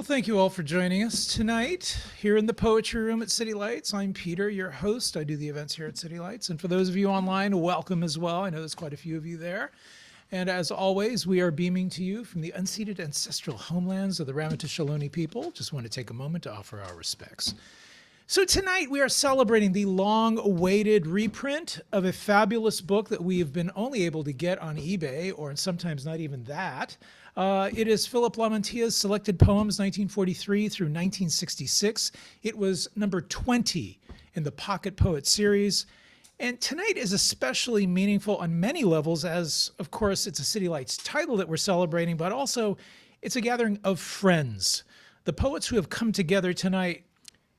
Thank you all for joining us tonight here in the Poetry Room at City Lights. I'm Peter, your host. I do the events here at City Lights. And for those of you online, welcome as well. I know there's quite a few of you there. And as always, we are beaming to you from the unceded ancestral homelands of the Ramaytush people. Just want to take a moment to offer our respects. So tonight we are celebrating the long-awaited reprint of a fabulous book that we have been only able to get on eBay, or sometimes not even that. It is Philip Lamantia's Selected Poems, 1943 through 1966. It was number 20 in the Pocket Poet series. And tonight is especially meaningful on many levels as, of course, it's a City Lights title that we're celebrating, but also it's a gathering of friends. The poets who have come together tonight,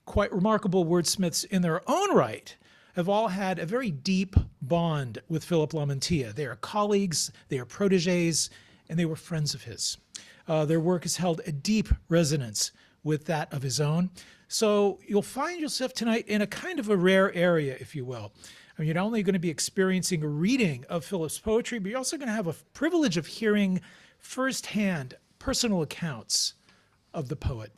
quite remarkable wordsmiths in their own right, have all had a very deep bond with Philip Lamantia. They are colleagues, they are protégés, and they were friends of his. Their work has held a deep resonance with that of his own. So you'll find yourself tonight in a kind of a rare area, if you will. I mean, you're not only going to be experiencing a reading of Philip's poetry, but you're also going to have a privilege of hearing firsthand personal accounts of the poet.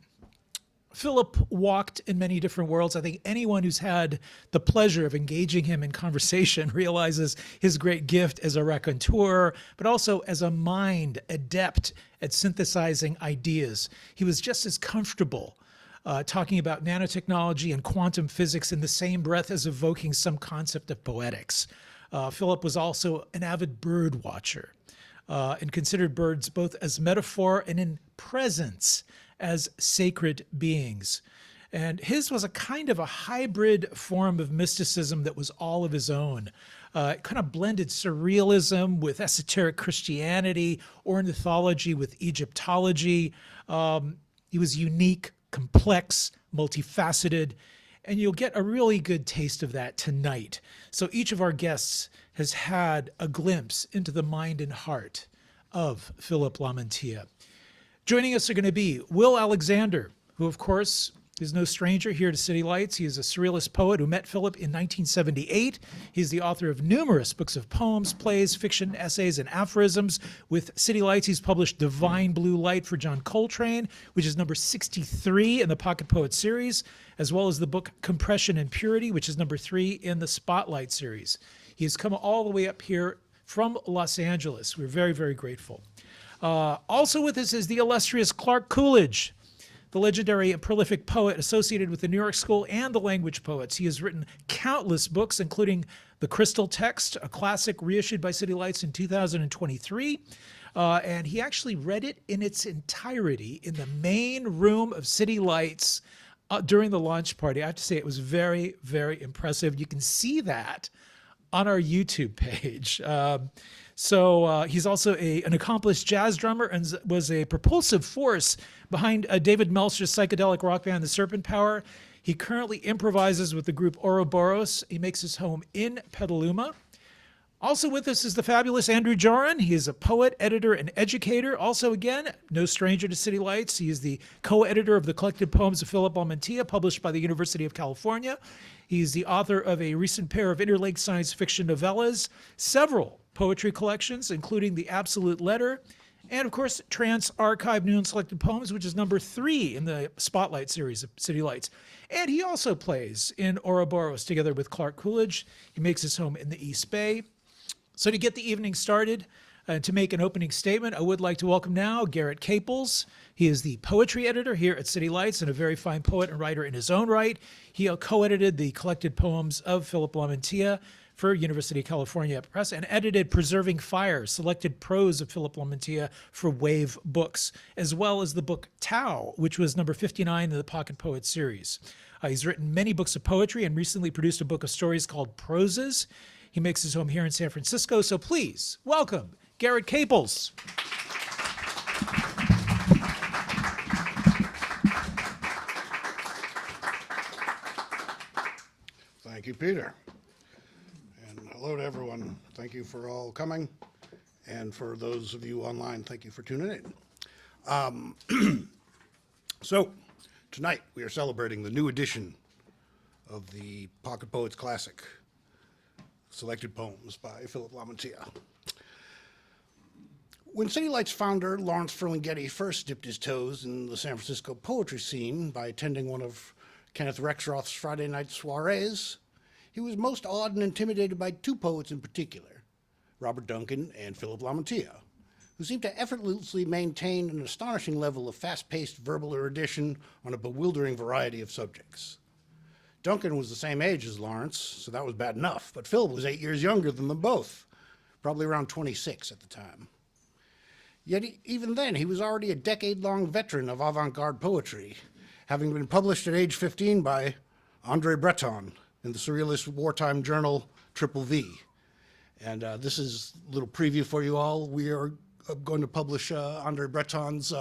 Philip walked in many different worlds. I think anyone who's had the pleasure of engaging him in conversation realizes his great gift as a raconteur, but also as a mind adept at synthesizing ideas. He was just as comfortable talking about nanotechnology and quantum physics in the same breath as evoking some concept of poetics. Philip was also an avid bird watcher and considered birds both as metaphor and in presence as sacred beings. And his was a kind of a hybrid form of mysticism that was all of his own. It kind of blended surrealism with esoteric Christianity, ornithology with Egyptology. He was unique, complex, multifaceted, and you'll get a really good taste of that tonight. So each of our guests has had a glimpse into the mind and heart of Philip Lamantia. Joining us are going to be Will Alexander, who, of course, is no stranger here to City Lights. He is a surrealist poet who met Philip in 1978. He's the author of numerous books of poems, plays, fiction, essays, and aphorisms. With City Lights, he's published Divine Blue Light for John Coltrane, which is number 63 in the Pocket Poet series, as well as the book Compression and Purity, which is number 3 in the Spotlight series. He has come all the way up here from Los Angeles. We're very, very grateful. Also with us is the illustrious Clark Coolidge, the legendary and prolific poet associated with the New York School and the Language Poets. He has written countless books, including The Crystal Text, a classic reissued by City Lights in 2023. And he actually read it in its entirety in the main room of City Lights during the launch party. I have to say it was very, very impressive. You can see that on our YouTube page. So he's also an accomplished jazz drummer and was a propulsive force behind David Meltzer's psychedelic rock band, The Serpent Power. He currently improvises with the group Ouroboros. He makes his home in Petaluma. Also with us is the fabulous Andrew Joron. He is a poet, editor, and educator. Also, again, no stranger to City Lights. He is the co-editor of the Collected Poems of Philip Lamantia, published by the University of California. He's the author of a recent pair of interlinked science fiction novellas, several poetry collections, including The Absolute Letter, and of course, Trance Archive New and Selected Poems, which is number 3 in the Spotlight series of City Lights. And he also plays in Ouroboros together with Clark Coolidge. He makes his home in the East Bay. So to get the evening started, to make an opening statement, I would like to welcome now Garrett Caples. He is the poetry editor here at City Lights and a very fine poet and writer in his own right. He co-edited the Collected Poems of Philip Lamantia for University of California Press and edited Preserving Fire, selected prose of Philip Lamantia for Wave Books, as well as the book Tao, which was number 59 in the Pocket Poet series. He's written many books of poetry and recently produced a book of stories called Proses. He makes his home here in San Francisco, so please welcome Garrett Caples. Thank you, Peter. And hello to everyone. Thank you for all coming. And for those of you online, thank you for tuning in. So tonight we are celebrating the new edition of the Pocket Poets Classic, Selected Poems by Philip Lamantia. When City Lights founder Lawrence Ferlinghetti first dipped his toes in the San Francisco poetry scene by attending one of Kenneth Rexroth's Friday night soirees, he was most awed and intimidated by two poets in particular, Robert Duncan and Philip Lamantia, who seemed to effortlessly maintain an astonishing level of fast-paced verbal erudition on a bewildering variety of subjects. Duncan was the same age as Lawrence, so that was bad enough, but Philip was 8 years younger than them both, probably around 26 at the time. Yet even then, he was already a decade-long veteran of avant-garde poetry, having been published at age 15 by André Breton in the surrealist wartime journal Triple V. And this is a little preview for you all. We are going to publish André Breton's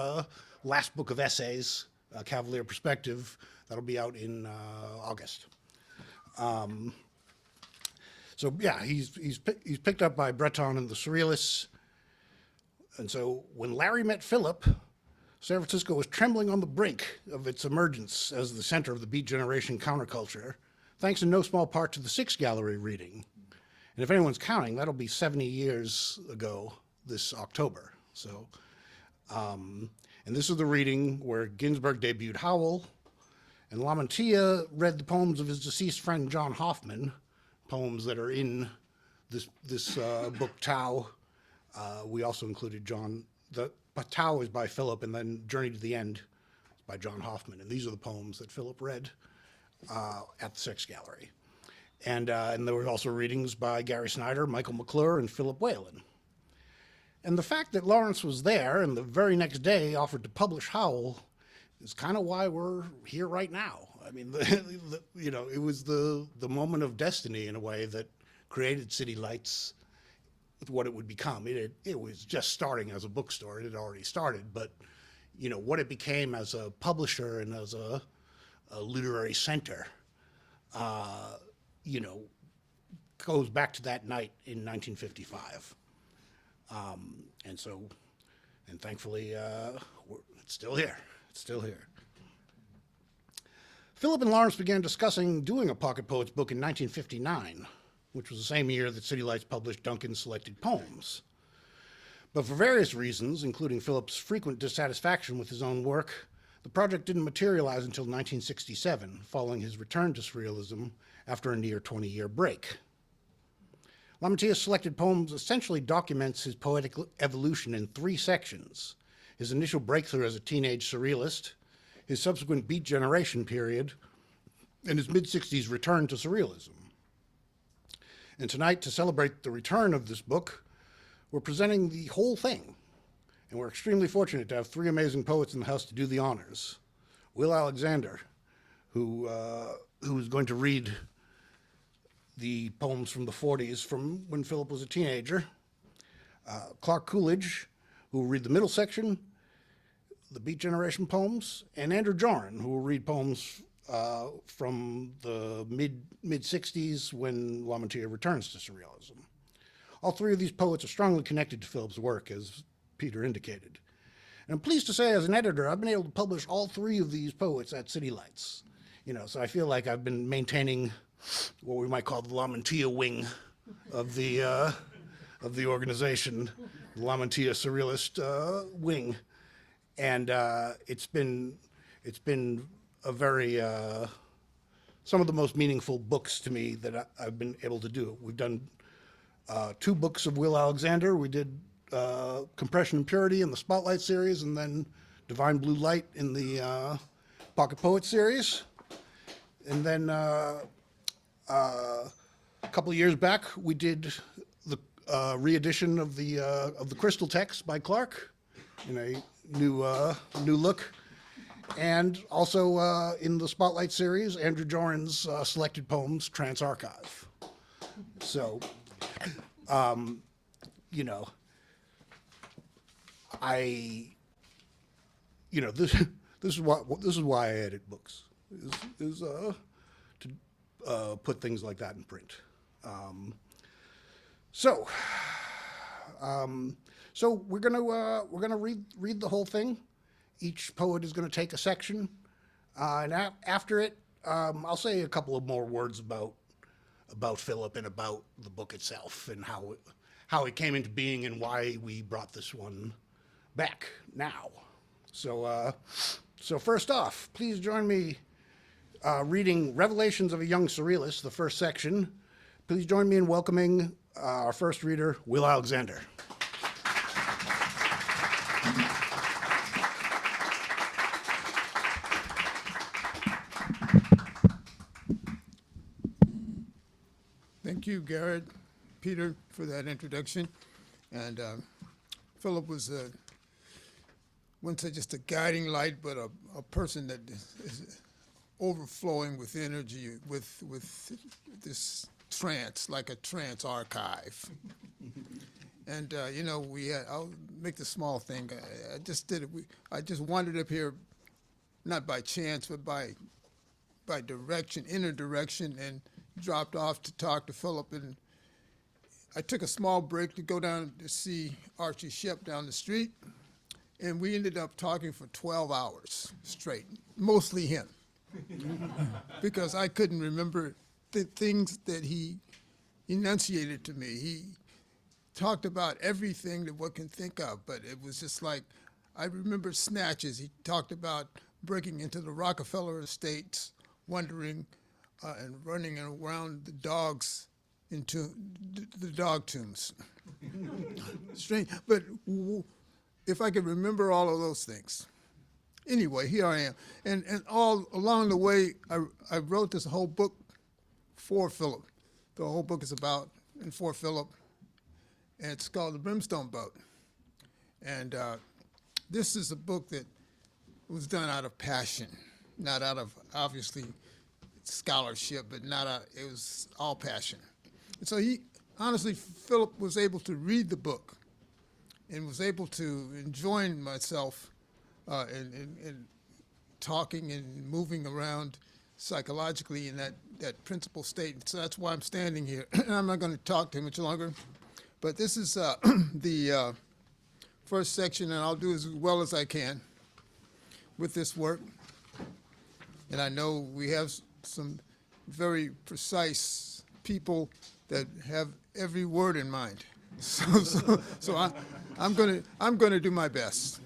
last book of essays, Cavalier Perspective. That'll be out in August. So yeah, he's picked up by Breton and the Surrealists. And so when Larry met Philip, San Francisco was trembling on the brink of its emergence as the center of the Beat Generation counterculture, thanks in no small part to the Six Gallery reading. And if anyone's counting, that'll be 70 years ago this October. So, and this is the reading where Ginsberg debuted Howl, and Lamantia read the poems of his deceased friend John Hoffman, poems that are in this book Tao. We also included Tao is by Philip, and then Journey to the End is by John Hoffman. And these are the poems that Philip read at the Six Gallery. And there were also readings by Gary Snyder, Michael McClure, and Philip Whalen. And the fact that Lawrence was there and the very next day offered to publish Howl is kind of why we're here right now. I mean, it was the moment of destiny in a way that created City Lights with what it would become. It was just starting as a bookstore. It had already started, but what it became as a publisher and as a literary center, goes back to that night in 1955. And thankfully, it's still here. It's still here. Philip and Lawrence began discussing doing a Pocket Poets book in 1959, which was the same year that City Lights published Duncan's selected poems. But for various reasons, including Philip's frequent dissatisfaction with his own work, the project didn't materialize until 1967, following his return to surrealism after a near 20-year break. Lamantia's selected poems essentially documents his poetic evolution in three sections: his initial breakthrough as a teenage surrealist, his subsequent Beat Generation period, and his mid-60s return to surrealism. And tonight, to celebrate the return of this book, we're presenting the whole thing. And we're extremely fortunate to have three amazing poets in the house to do the honors. Will Alexander, who is going to read the poems from the 40s from when Philip was a teenager. Clark Coolidge, who will read the middle section, the Beat Generation poems, and Andrew Joron, who will read poems from the mid-60s when Lamantia returns to surrealism. All three of these poets are strongly connected to Philip's work, as Peter indicated. And I'm pleased to say, as an editor, I've been able to publish all three of these poets at City Lights. So I feel like I've been maintaining what we might call the Lamantia wing of the organization, the Lamantia Surrealist wing. And it's been a very, some of the most meaningful books to me that I've been able to do. We've done two books of Will Alexander. We did Compression and Purity in the Spotlight series, and then Divine Blue Light in the Pocket Poets series. And then a couple of years back, we did the re-edition of the Crystal Text by Clark in a new look. And also in the Spotlight series, Andrew Joron's selected poems, Trance Archive. So, this is why I edit books, is to put things like that in print. So we're gonna read the whole thing. Each poet is going to take a section, and after it, I'll say a couple of more words about Philip and about the book itself and how how it came into being and why we brought this one back now. So first off, please join me reading Revelations of a Young Surrealist, the first section. Please join me in welcoming our first reader, Will Alexander. Thank you, Garrett, Peter, for that introduction. And Philip was, wouldn't say just a guiding light, but a person that is overflowing with energy, with this trance, like a trance archive. And, I'll make the small thing. I just did it. I just wandered up here, not by chance, but by direction, inner direction, and dropped off to talk to Philip. And I took a small break to go down to see Archie Shep down the street. And we ended up talking for 12 hours straight, mostly him. Because I couldn't remember the things that he enunciated to me. He talked about everything that one can think of, but it was just like, I remember snatches. He talked about breaking into the Rockefeller estates, wandering and running around the dogs into the dog tombs. Strange, but if I could remember all of those things. Anyway, here I am. And all along the way, I wrote this whole book for Philip. The whole book is about and for Philip, and it's called The Brimstone Boat. And this is a book that was done out of passion, not out of, obviously, scholarship, but it was all passion. And so Philip was able to read the book and was able to enjoy myself and talking and moving around psychologically in that principal state. So that's why I'm standing here. I'm not going to talk too much longer, but this is the first section, and I'll do as well as I can with this work. And I know we have some very precise people that have every word in mind. So I'm gonna do my best,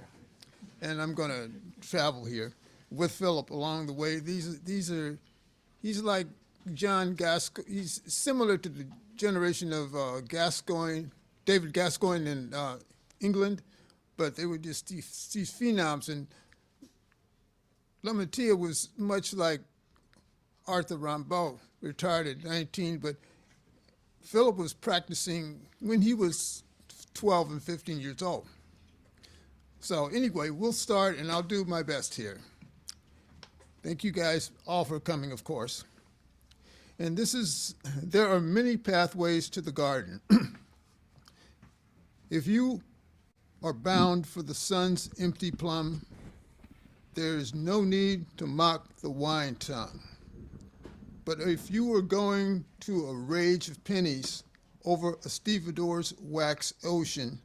and I'm gonna travel here with Philip along the way. He's like John Gascoigne. He's similar to the generation of David Gascoigne in England, but they were just these phenoms. And Lamantia was much like Arthur Rimbaud, retired at 19, but Philip was practicing when he was 12 and 15 years old. So anyway, we'll start, and I'll do my best here. Thank you guys all for coming, of course. And there are many pathways to the garden. If you are bound for the sun's empty plum, there is no need to mock the wine tongue. But if you were going to a rage of pennies over a stevedore's wax ocean,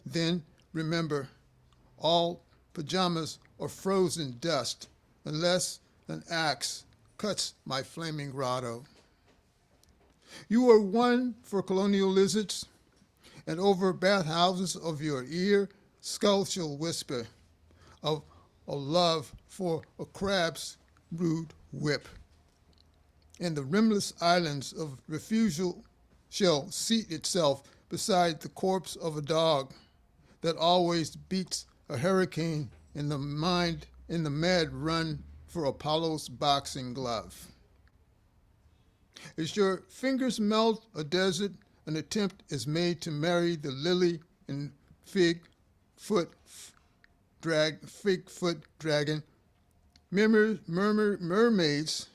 then remember, all pajamas are frozen dust unless an axe cuts my flaming grotto. You are one for colonial lizards, and over bathhouses of your ear, skull shall whisper of a love for a crab's rude whip. And the rimless islands of refusal shall seat itself beside the corpse of a dog that always beats a hurricane in the mad run for Apollo's boxing glove. As your fingers melt a desert, an attempt is made to marry the lily and fig foot dragon. Mermaids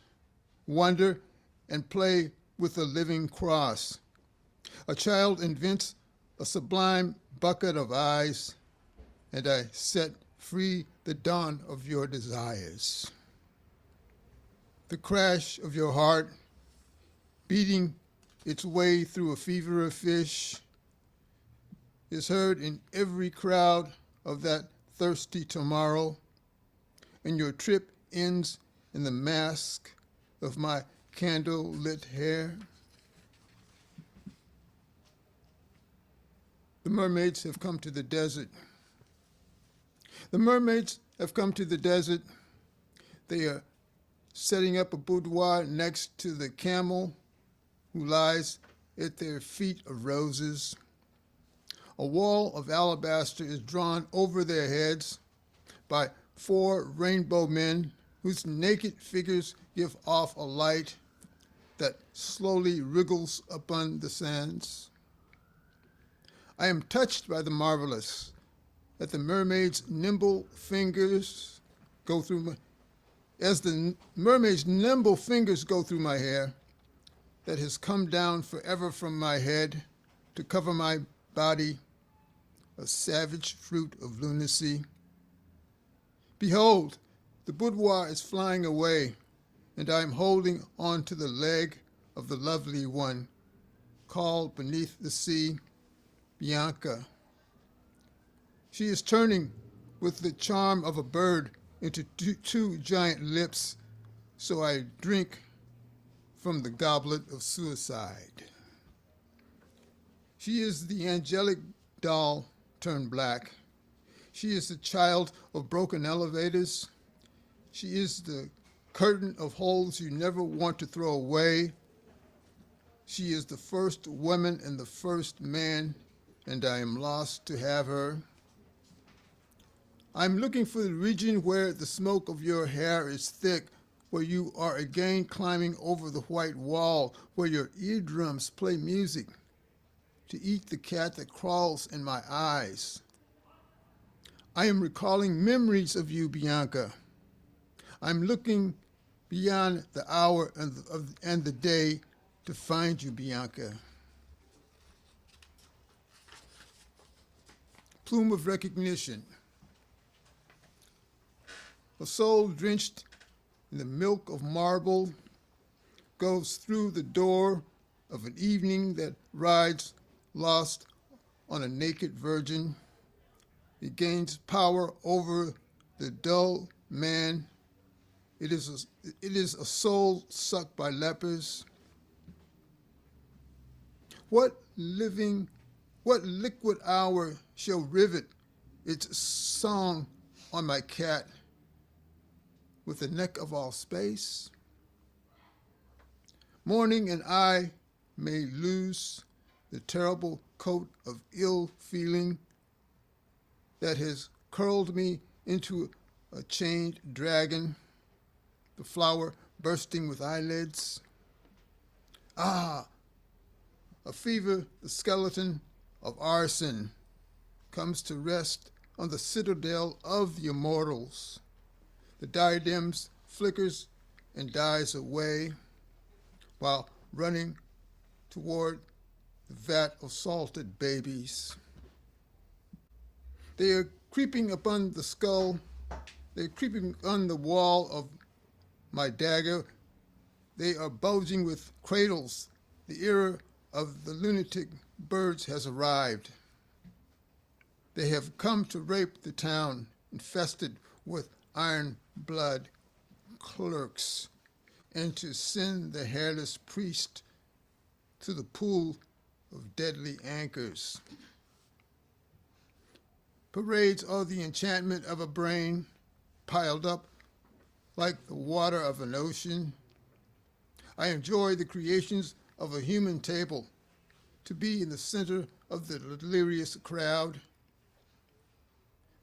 wonder and play with the living cross. A child invents a sublime bucket of eyes, and I set free the dawn of your desires. The crash of your heart, beating its way through a fever of fish, is heard in every crowd of that thirsty tomorrow, and your trip ends in the mask of my candle-lit hair. The mermaids have come to the desert. The mermaids have come to the desert. They are setting up a boudoir next to the camel who lies at their feet of roses. A wall of alabaster is drawn over their heads by 4 rainbow men whose naked figures give off a light that slowly wriggles upon the sands. I am touched by the marvelous that the mermaid's nimble fingers go through my, as the mermaid's nimble fingers go through my hair that has come down forever from my head to cover my body, a savage fruit of lunacy. Behold, the boudoir is flying away, and I am holding on to the leg of the lovely one, called beneath the sea, Bianca. She is turning with the charm of a bird into 2 giant lips, so I drink from the goblet of suicide. She is the angelic doll turned black. She is the child of broken elevators. She is the curtain of holes you never want to throw away. She is the first woman and the first man, and I am lost to have her. I'm looking for the region where the smoke of your hair is thick, where you are again climbing over the white wall, where your eardrums play music, to eat the cat that crawls in my eyes. I am recalling memories of you, Bianca. I'm looking beyond the hour and the day to find you, Bianca. Plume of recognition. A soul drenched in the milk of marble goes through the door of an evening that rides lost on a naked virgin. It gains power over the dull man. It is a soul sucked by lepers. What liquid hour shall rivet its song on my cat with the neck of all space? Morning and I may lose the terrible coat of ill feeling that has curled me into a chained dragon, the flower bursting with eyelids. Ah, a fever, the skeleton of arson, comes to rest on the citadel of the immortals. The diadems flickers and dies away while running toward the vat of salted babies. They are creeping upon the skull. They are creeping on the wall of my dagger. They are bulging with cradles. The era of the lunatic birds has arrived. They have come to rape the town, infested with iron blood clerks, and to send the hairless priest to the pool of deadly anchors. Parades are the enchantment of a brain piled up like the water of an ocean. I enjoy the creations of a human table, to be in the center of the delirious crowd.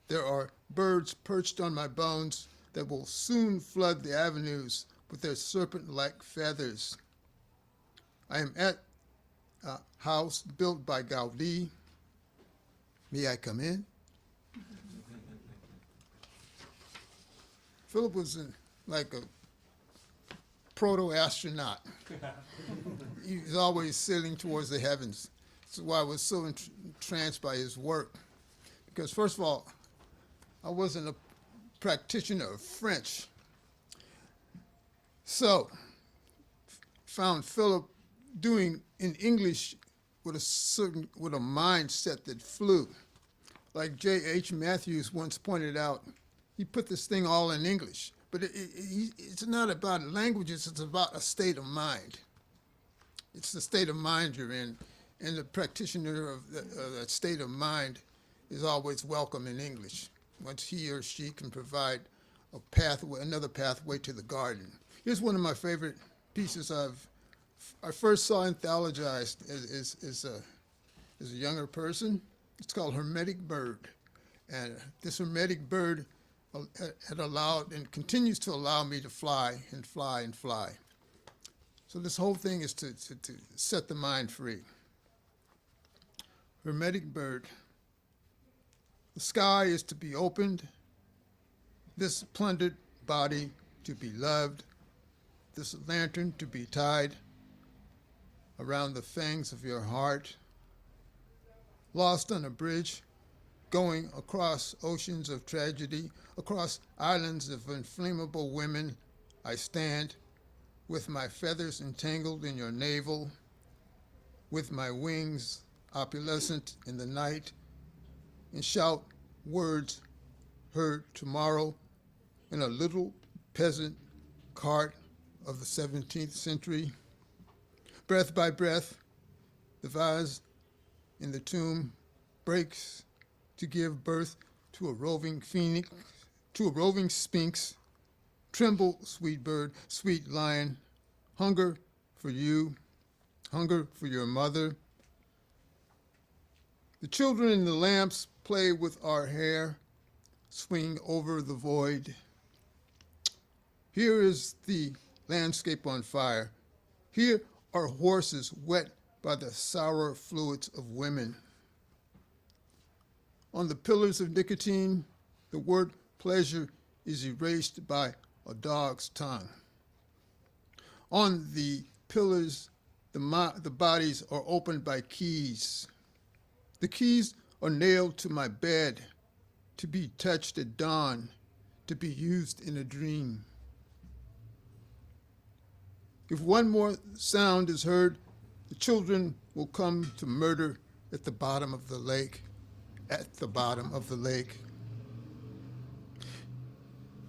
There are birds perched on my bones that will soon flood the avenues with their serpent-like feathers. I am at a house built by Gaudi. May I come in? Philip was like a proto-astronaut. He was always sailing towards the heavens. That's why I was so entranced by his work. Because first of all, I wasn't a practitioner of French. So, found Philip doing in English with a mindset that flew. Like J.H. Matthews once pointed out, he put this thing all in English. But it's not about languages, it's about a state of mind. It's the state of mind you're in. and the practitioner of that state of mind is always welcome in English, once he or she can provide a pathway, another pathway to the garden. Here's one of my favorite pieces I first saw anthologized as a younger person. It's called Hermetic Bird. And this hermetic bird had allowed and continues to allow me to fly and fly and fly. So this whole thing is to set the mind free. Hermetic bird. The sky is to be opened, this plundered body to be loved, this lantern to be tied around the fangs of your heart. Lost on a bridge, going across oceans of tragedy, across islands of inflammable women, I stand, with my feathers entangled in your navel, with my wings opalescent in the night, and shout words heard tomorrow in a little peasant cart of the 17th century. Breath by breath, the vase in the tomb breaks to give birth to a roving phoenix, to a roving sphinx. Tremble, sweet bird, sweet lion, hunger for you, hunger for your mother. The children in the lamps play with our hair, swing over the void. Here is the landscape on fire. Here are horses wet by the sour fluids of women. On the pillars of nicotine, the word pleasure is erased by a dog's tongue. On the pillars, the bodies are opened by keys. The keys are nailed to my bed, to be touched at dawn, to be used in a dream. If one more sound is heard, the children will come to murder at the bottom of the lake, at the bottom of the lake.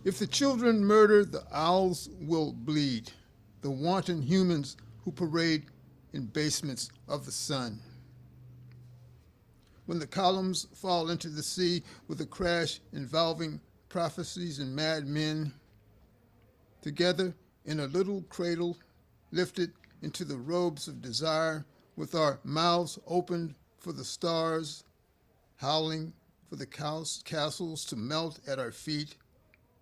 If the children murder, the owls will bleed, the wanton humans who parade in basements of the sun. When the columns fall into the sea with a crash involving prophecies and madmen, together in a little cradle lifted into the robes of desire, with our mouths opened for the stars, howling for the castles to melt at our feet,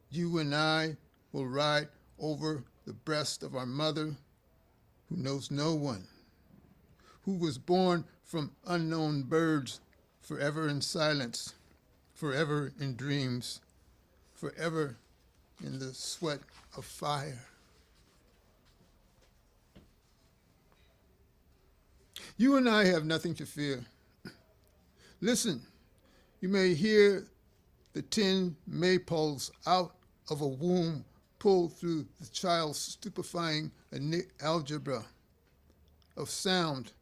you and I will ride over the breast of our mother, who knows no one, who was born from unknown birds, forever in silence, forever in dreams, forever in the sweat of fire. You and I have nothing to fear. Listen, you may hear the 10 maypoles out of a womb pulled through the child's stupefying algebra of sound,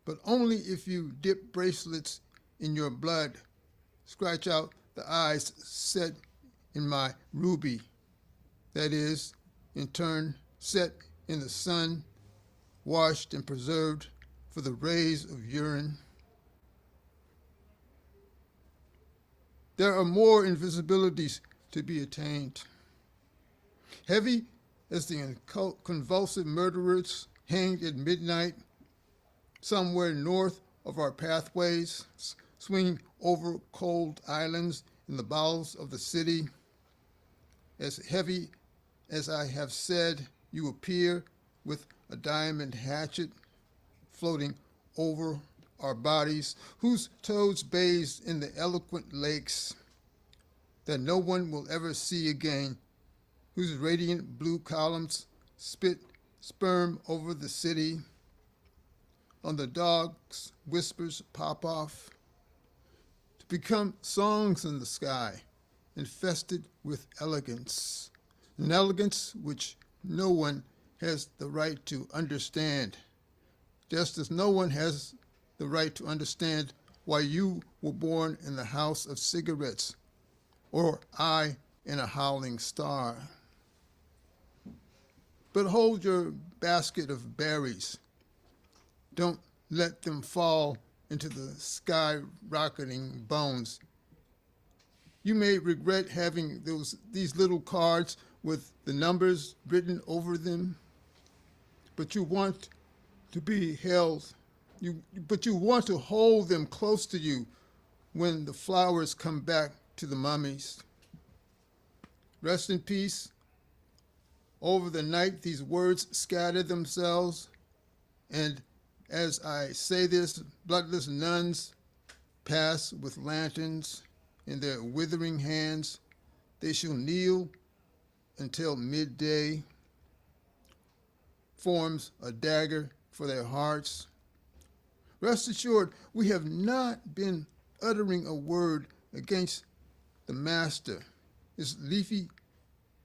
but only if you dip bracelets in your blood, scratch out the eyes set in my ruby, that is, in turn, set in the sun, washed and preserved for the rays of urine. There are more invisibilities to be attained. Heavy as the convulsive murderers hanged at midnight, somewhere north of our pathways, swinging over cold islands in the bowels of the city. As heavy as I have said, you appear with a diamond hatchet floating over our bodies, whose toes bathed in the eloquent lakes that no one will ever see again, whose radiant blue columns spit sperm over the city. On the dogs, whispers pop off, to become songs in the sky, infested with elegance, an elegance which no one has the right to understand, just as no one has the right to understand why you were born in the house of cigarettes, or I in a howling star. But hold your basket of berries. Don't let them fall into the skyrocketing bones. You may regret having these little cards with the numbers written over them, but you want to be held. But you want to hold them close to you when the flowers come back to the mummies. Rest in peace. Over the night, these words scatter themselves, and as I say this, bloodless nuns pass with lanterns in their withering hands. They shall kneel until midday, forms a dagger for their hearts. Rest assured, we have not been uttering a word against the master. His leafy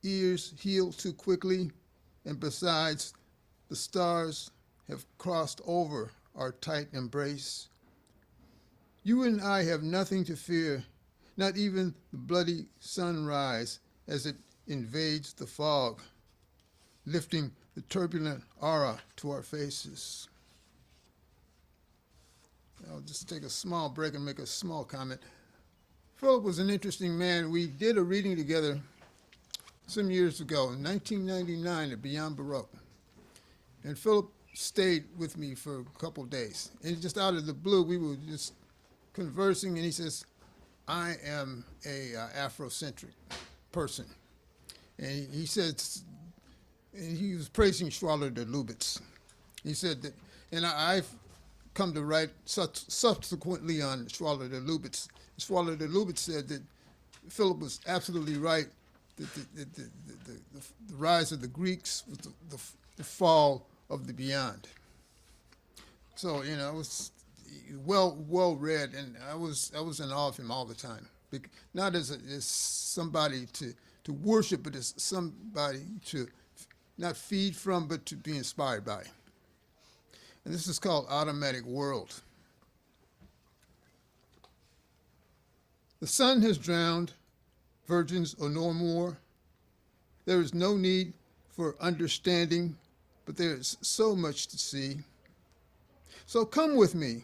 ears heal too quickly, and besides, the stars have crossed over our tight embrace. You and I have nothing to fear, not even the bloody sunrise as it invades the fog, lifting the turbulent aura to our faces. I'll just take a small break and make a small comment. Philip was an interesting man. We did a reading together some years ago, in 1999 at Beyond Baroque. And Philip stayed with me for a couple days. And just out of the blue, we were just conversing, and he says, I am a Afrocentric person. And he said, and he was praising Schwaller de Lubitz. He said that, and I've come to write subsequently on Schwaller de Lubitz. Schwaller de Lubitz said that Philip was absolutely right, that the rise of the Greeks was the fall of the beyond. So, you know, I was well read, and I was in awe of him all the time. Not as somebody to worship, but as somebody to not feed from, but to be inspired by. And this is called Automatic World. The sun has drowned, virgins are no more. There is no need for understanding, but there is so much to see. So come with me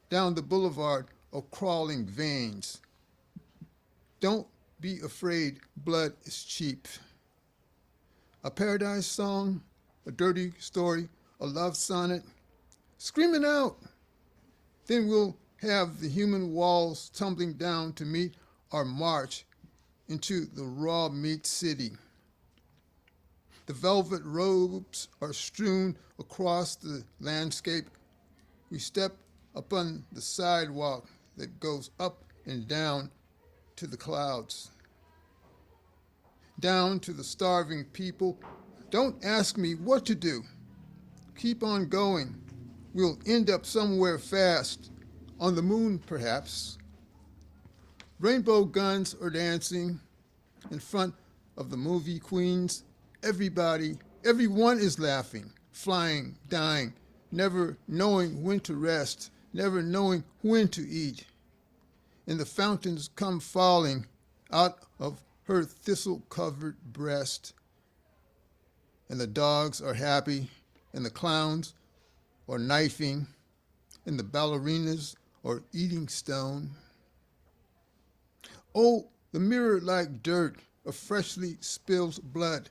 down the boulevard of crawling veins. Don't be afraid, blood is cheap. A paradise song, a dirty story, a love sonnet. Scream it out. Then we'll have the human walls tumbling down to meet our march into the raw meat city. The velvet robes are strewn across the landscape. We step upon the sidewalk that goes up and down to the clouds. Down to the starving people. Don't ask me what to do. Keep on going. We'll end up somewhere fast, on the moon perhaps. Rainbow guns are dancing in front of the movie queens. Everyone is laughing, flying, dying, never knowing when to rest, never knowing when to eat. And the fountains come falling out of her thistle-covered breast. And the dogs are happy, and the clowns are knifing, and the ballerinas are eating stone. Oh, the mirror-like dirt of freshly spilled blood,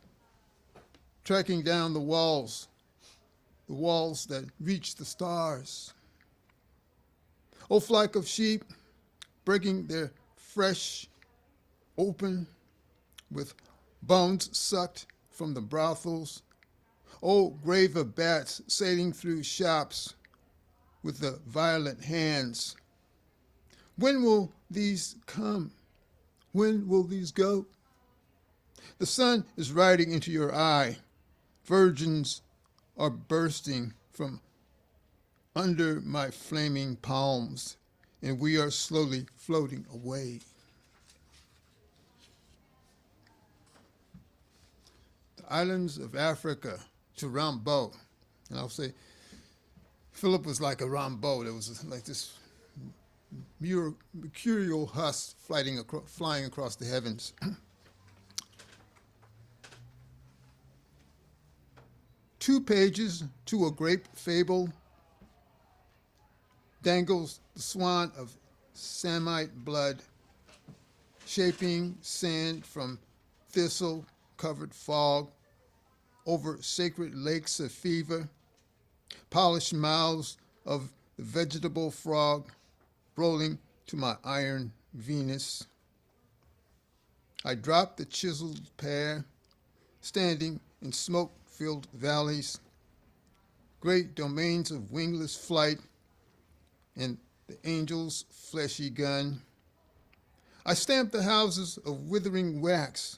tracking down the walls that reach the stars. Oh, flock of sheep, breaking their fresh open with bones sucked from the brothels. Oh, grave of bats sailing through shops with the violent hands. When will these come? When will these go? The sun is riding into your eye. Virgins are bursting from under my flaming palms, and we are slowly floating away. The islands of Africa to Rimbaud. And I'll say, Philip was like a Rimbaud. It was like this mercurial husk flying across the heavens. 2 pages to a grape fable. dangles the swan of Samite blood, shaping sand from thistle-covered fog over sacred lakes of fever, polished mouths of the vegetable frog rolling to my iron Venus. I drop the chiseled pear, standing in smoke-filled valleys, great domains of wingless flight, and the angel's fleshy gun. I stamp the houses of withering wax,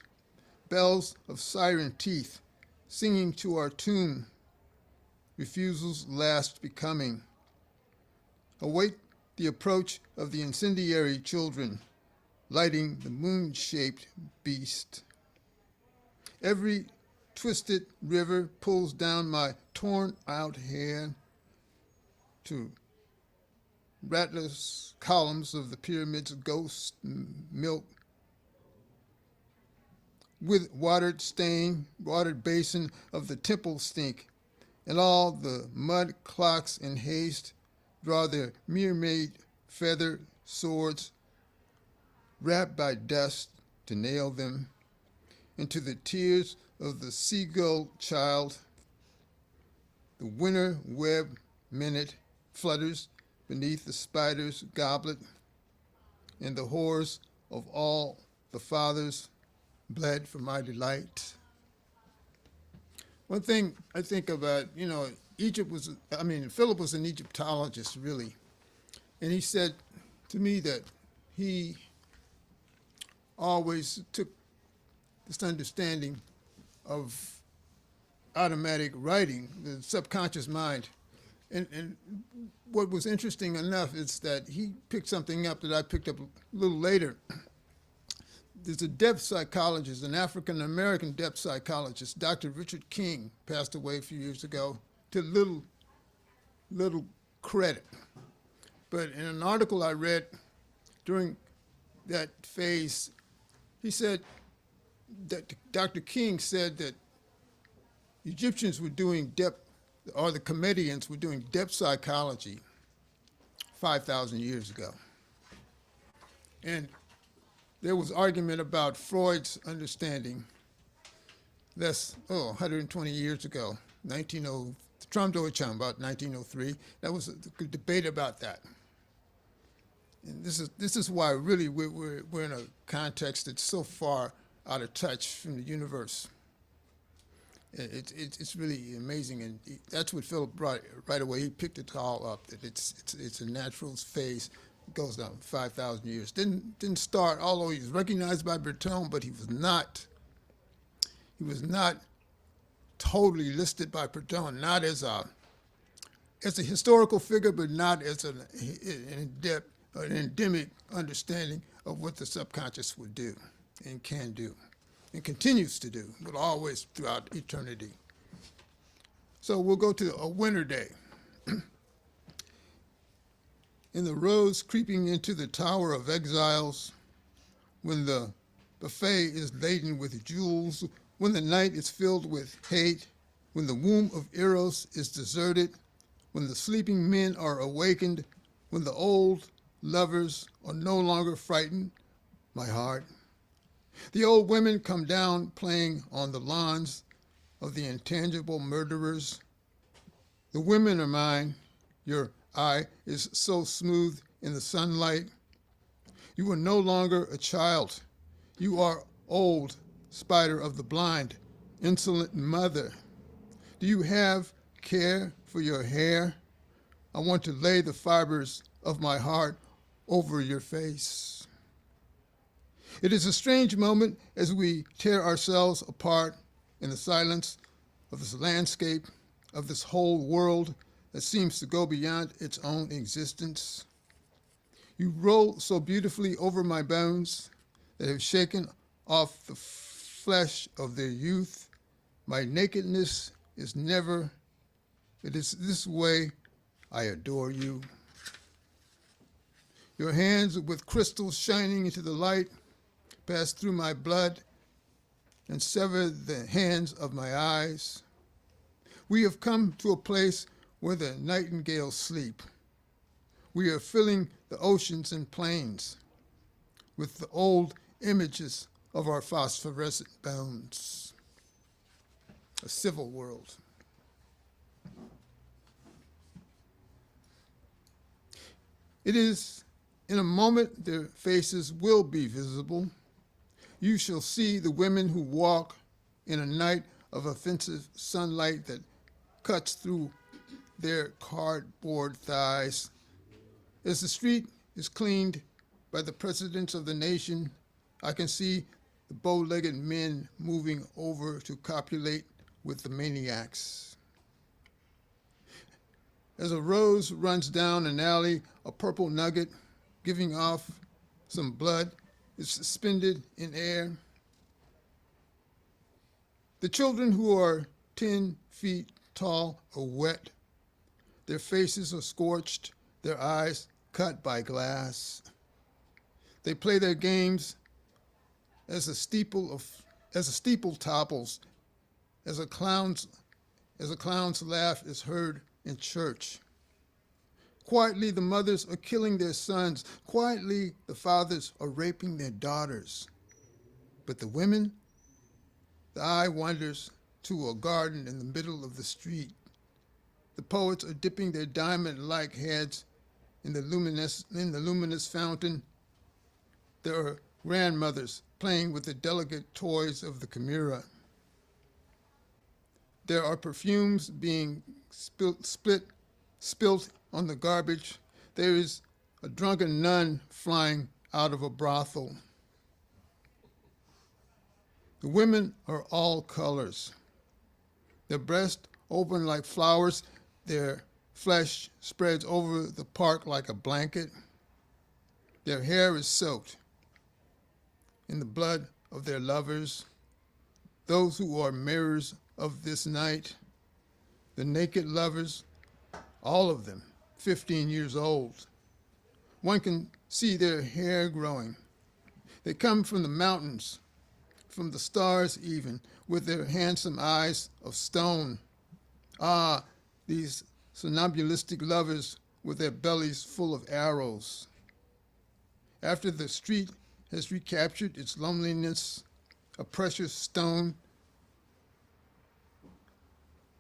bells of siren teeth, singing to our tune, refusal's last becoming. Await the approach of the incendiary children, lighting the moon-shaped beast. Every twisted river pulls down my torn-out hair to ratless columns of the pyramid's ghost milk, with watered basin of the temple stink, and all the mud clocks in haste draw their mermaid feather swords, wrapped by dust to nail them into the tears of the seagull child. The winter web minute flutters beneath the spider's goblet, and the whores of all the fathers bled for my delight. One thing I think about, Philip was an Egyptologist, really. And he said to me that he always took this understanding of automatic writing, the subconscious mind. And what was interesting enough is that he picked something up that I picked up a little later. There's a depth psychologist, an African-American depth psychologist, Dr. Richard King, passed away a few years ago, to little credit. But in an article I read during that phase, he said that Dr. King said that Egyptians were doing depth, or the comedians were doing depth psychology 5,000 years ago. And there was argument about Freud's understanding 120 years ago, about 1903. That was a debate about that. And this is why really we're in a context that's so far out of touch from the universe. It's really amazing, and that's what Philip brought right away. He picked it all up, that it's a natural phase. It goes down 5,000 years. Didn't start, although he was recognized by Breton, but he was not totally listed by Breton, not as a historical figure, but not as an endemic understanding of what the subconscious would do and can do and continues to do, but always throughout eternity. So we'll go to a winter day. In the rose creeping into the tower of exiles, when the buffet is laden with jewels, when the night is filled with hate, when the womb of Eros is deserted, when the sleeping men are awakened, when the old lovers are no longer frightened, my heart. The old women come down playing on the lawns of the intangible murderers. The women are mine. Your eye is so smooth in the sunlight. You are no longer a child. You are old, spider of the blind, insolent mother. Do you have care for your hair? I want to lay the fibers of my heart over your face. It is a strange moment as we tear ourselves apart in the silence of this landscape, of this whole world that seems to go beyond its own existence. You roll so beautifully over my bones that have shaken off the flesh of their youth. My nakedness is never, it is this way I adore you. Your hands with crystals shining into the light pass through my blood and sever the hands of my eyes. We have come to a place where the nightingales sleep, We are filling the oceans and plains with the old images of our phosphorescent bones. A civil world. It is in a moment their faces will be visible. You shall see the women who walk in a night of offensive sunlight that cuts through their cardboard thighs. As the street is cleaned by the presidents of the nation, I can see the bow-legged men moving over to copulate with the maniacs. As a rose runs down an alley, a purple nugget giving off some blood is suspended in air. The children who are 10 feet tall are wet. Their faces are scorched, their eyes cut by glass. They play their games as a steeple topples, as a clown's laugh is heard in church. Quietly, the mothers are killing their sons. Quietly, the fathers are raping their daughters. But the women, the eye wanders to a garden in the middle of the street. The poets are dipping their diamond-like heads in the luminous fountain. There are grandmothers playing with the delicate toys of the chimera. There are perfumes being spilt on the garbage. There is a drunken nun flying out of a brothel. The women are all colors. Their breasts open like flowers. Their flesh spreads over the park like a blanket. Their hair is soaked in the blood of their lovers, those who are mirrors of this night, the naked lovers, all of them 15 years old. One can see their hair growing. They come from the mountains, from the stars even, with their handsome eyes of stone. Ah, these somnambulistic lovers with their bellies full of arrows. After the street has recaptured its loneliness, a precious stone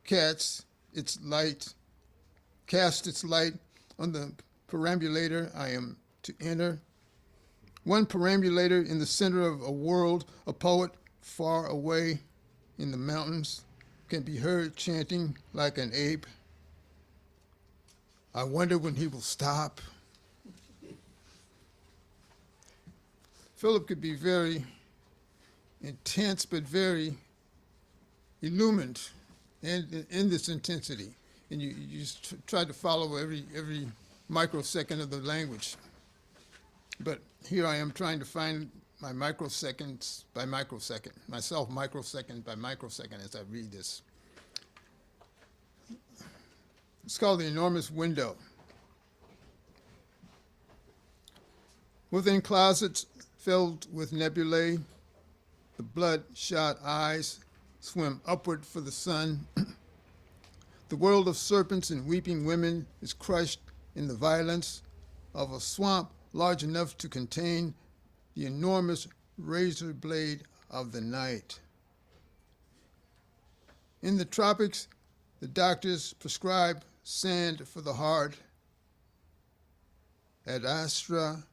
casts its light on the perambulator I am to enter. One perambulator in the center of a world, a poet far away in the mountains can be heard chanting like an ape. I wonder when he will stop. Philip could be very intense, but very illumined in this intensity. And you just try to follow every microsecond of the language. But here I am trying to find my microseconds by microsecond, myself microsecond by microsecond as I read this. It's called The Enormous Window. Within closets filled with nebulae, the bloodshot eyes swim upward for the sun. The world of serpents and weeping women is crushed in the violence of a swamp large enough to contain the enormous razor blade of the night. In the tropics, the doctors prescribe sand for the heart. Ad astra,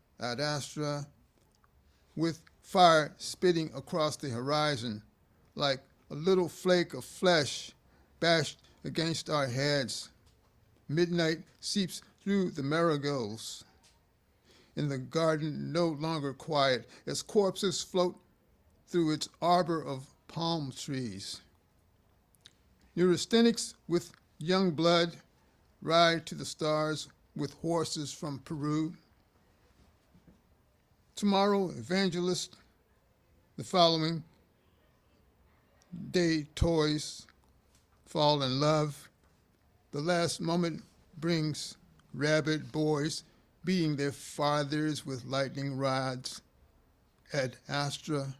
with fire spitting across the horizon like a little flake of flesh bashed against our heads. Midnight seeps through the marigolds. In the garden no longer quiet, as corpses float through its arbor of palm trees. Neurasthenics with young blood ride to the stars with horses from Peru. Tomorrow, evangelists, the following day toys fall in love. The last moment brings rabid boys beating their fathers with lightning rods. Ad astra.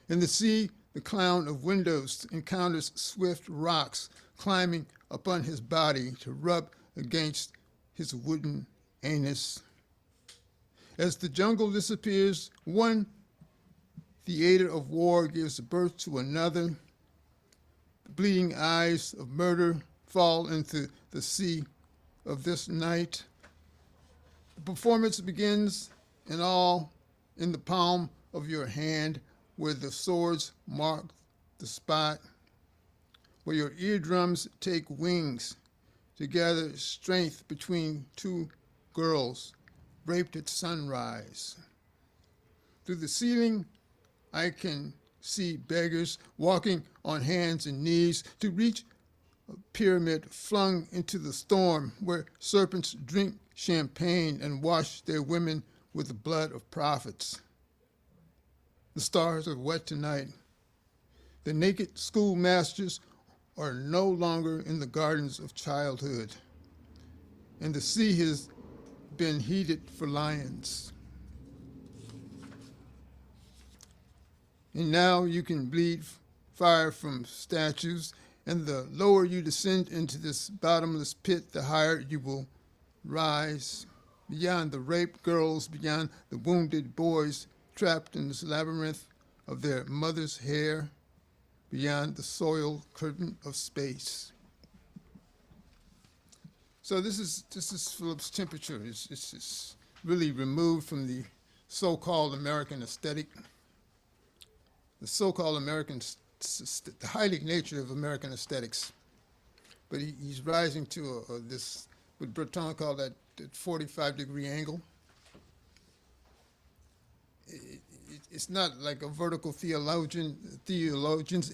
In the sea, the clown of windows encounters swift rocks climbing upon his body to rub against his wooden anus. As the jungle disappears, one theater of war gives birth to another. The bleeding eyes of murder fall into the sea of this night. The performance begins, and all in the palm of your hand, where the swords mark the spot, where your eardrums take wings to gather strength between two girls raped at sunrise. Through the ceiling, I can see beggars walking on hands and knees to reach a pyramid flung into the storm, where serpents drink champagne and wash their women with the blood of prophets. The stars are wet tonight. The naked schoolmasters are no longer in the gardens of childhood, and the sea has been heated for lions. And now you can bleed fire from statues, and the lower you descend into this bottomless pit, the higher you will rise, beyond the raped girls, beyond the wounded boys trapped in this labyrinth of their mother's hair, beyond the soiled curtain of space. So this is Philip's temperature. It's really removed from the so-called American aesthetic, the so-called American, the highly nature of American aesthetics. But he's rising to this, what Breton called that 45-degree angle. It's not like a vertical theologian's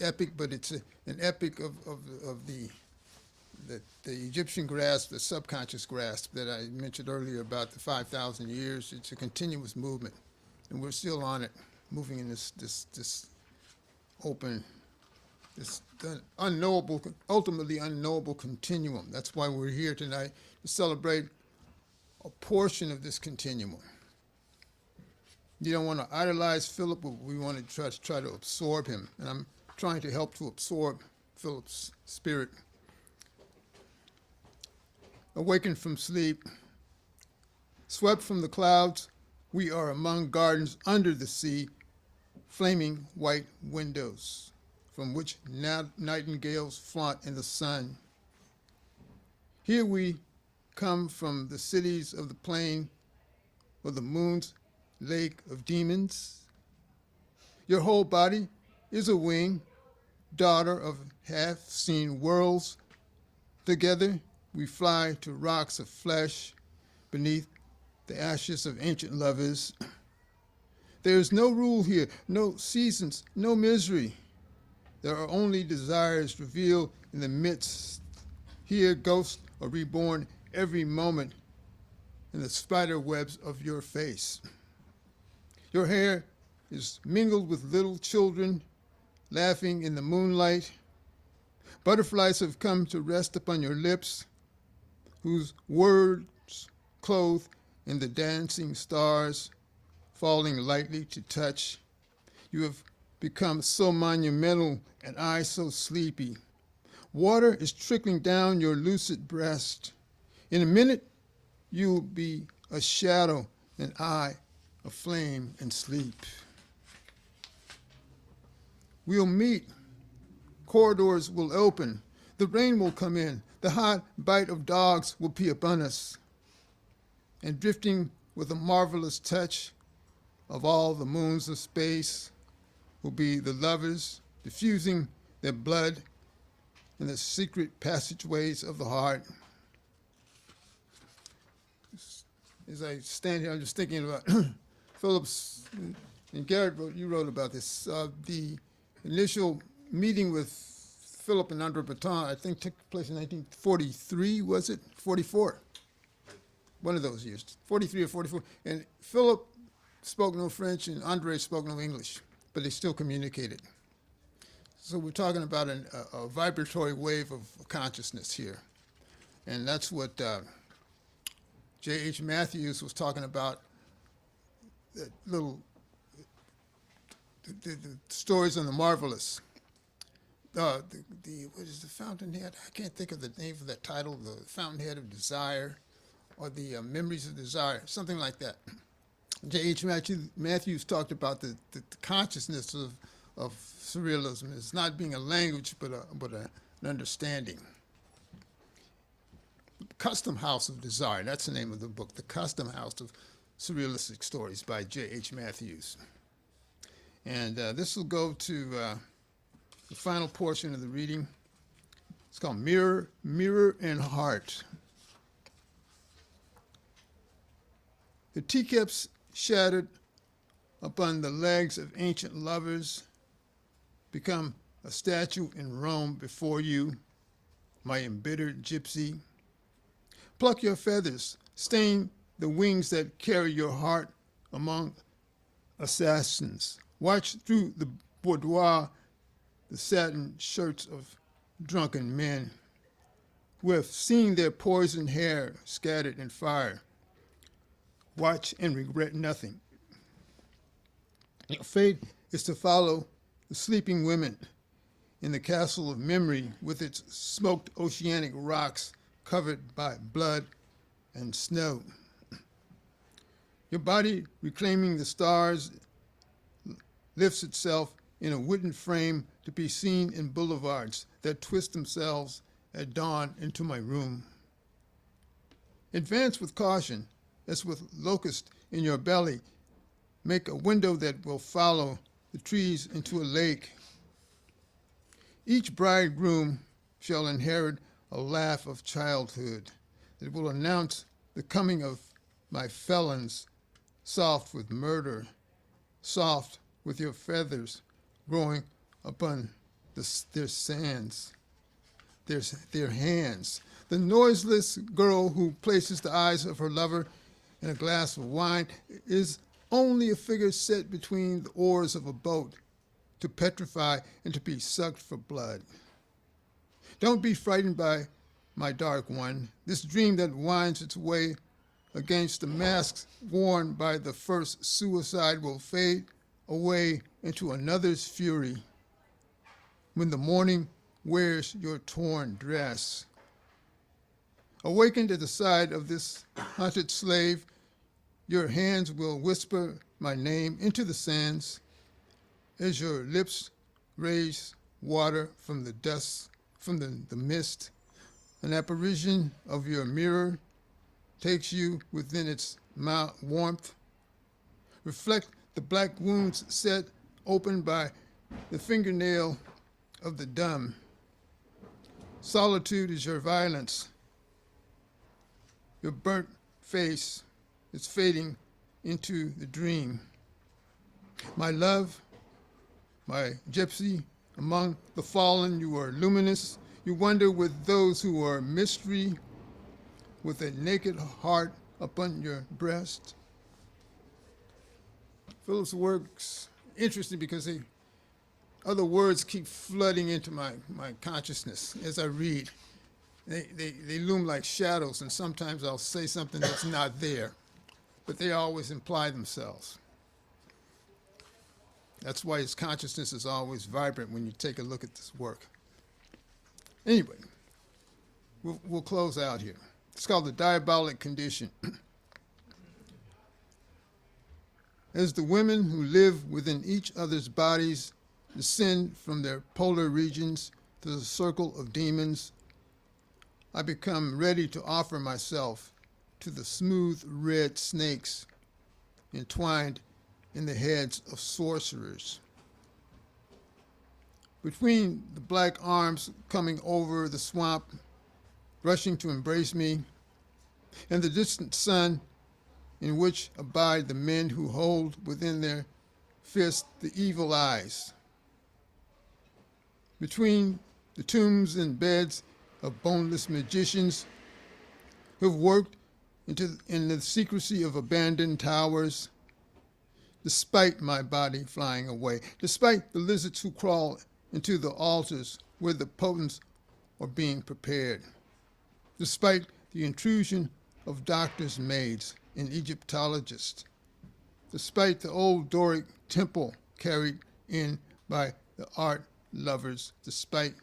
epic, but it's an epic of the Egyptian grasp, the subconscious grasp that I mentioned earlier about the 5,000 years. It's a continuous movement, and we're still on it, moving in this open, this unknowable, ultimately unknowable continuum. That's why we're here tonight, to celebrate a portion of this continuum. You don't want to idolize Philip, but we want to try to absorb him, and I'm trying to help to absorb Philip's spirit. Awakened from sleep, swept from the clouds, we are among gardens under the sea, flaming white windows from which nightingales flaunt in the sun. Here we come from the cities of the plain, or the moon's lake of demons. Your whole body is a wing, daughter of half-seen worlds. Together we fly to rocks of flesh beneath the ashes of ancient lovers. There is no rule here, no seasons, no misery. There are only desires revealed in the midst. Here ghosts are reborn every moment in the spider webs of your face. Your hair is mingled with little children laughing in the moonlight. Butterflies have come to rest upon your lips, whose words clothe in the dancing stars, falling lightly to touch. You have become so monumental, and I so sleepy. Water is trickling down your lucid breast. In a minute, you'll be a shadow, and I a flame and sleep. We'll meet. Corridors will open. The rain will come in. The hot bite of dogs will be upon us. And drifting with a marvelous touch of all the moons of space will be the lovers diffusing their blood in the secret passageways of the heart. As I stand here, I'm just thinking about Philip's, and Garrett you wrote about this, the initial meeting with Philip and André Breton, I think took place in 1943, was it? 44. One of those years, 43 or 44. And Philip spoke no French and André spoke no English, but they still communicated. So we're talking about a vibratory wave of consciousness here. And that's what J.H. Matthews was talking about, that little, the stories on the Marvelous. What is the Fountainhead? I can't think of the name of that title, the Fountainhead of Desire. or the Memories of Desire, something like that. J.H. Matthews talked about the consciousness of surrealism as not being a language, but an understanding. Custom House of Desire, that's the name of the book, The Custom House of Surrealistic Stories by J.H. Matthews. And this will go to the final portion of the reading. It's called Mirror, Mirror and Heart. The teacups shattered upon the legs of ancient lovers become a statue in Rome before you, my embittered gypsy. Pluck your feathers, stain the wings that carry your heart among assassins. Watch through the boudoir the satin shirts of drunken men who have seen their poisoned hair scattered in fire. Watch and regret nothing. Your fate is to follow the sleeping women in the castle of memory with its smoked oceanic rocks covered by blood and snow. Your body, reclaiming the stars, lifts itself in a wooden frame to be seen in boulevards that twist themselves at dawn into my room. Advance with caution, as with locust in your belly. Make a window that will follow the trees into a lake. Each bridegroom shall inherit a laugh of childhood that will announce the coming of my felons, soft with murder, soft with your feathers growing upon their sands, their hands. The noiseless girl who places the eyes of her lover in a glass of wine is only a figure set between the oars of a boat to petrify and to be sucked for blood. Don't be frightened by my dark one, this dream that winds its way against the masks worn by the first suicide will fade away into another's fury when the morning wears your torn dress. Awakened at the side of this hunted slave, your hands will whisper my name into the sands as your lips raise water from the dust, from the mist. An apparition of your mirror takes you within its warmth. Reflect the black wounds set open by the fingernail of the dumb. Solitude is your violence. Your burnt face is fading into the dream. My love, my gypsy, among the fallen you are luminous. You wander with those who are mystery, with a naked heart upon your breast. Philip's work's interesting because other words keep flooding into my consciousness as I read. They loom like shadows, and sometimes I'll say something that's not there, but they always imply themselves. That's why his consciousness is always vibrant when you take a look at this work. Anyway, we'll close out here. It's called The Diabolic Condition. As the women who live within each other's bodies descend from their polar regions to the circle of demons, I become ready to offer myself to the smooth red snakes entwined in the heads of sorcerers. Between the black arms coming over the swamp, rushing to embrace me, and the distant sun in which abide the men who hold within their fists the evil eyes. Between the tombs and beds of boneless magicians who have worked in the secrecy of abandoned towers, despite my body flying away, despite the lizards who crawl into the altars where the potents are being prepared, despite the intrusion of doctors' maids and Egyptologists, despite the old Doric temple carried in by the art lovers, despite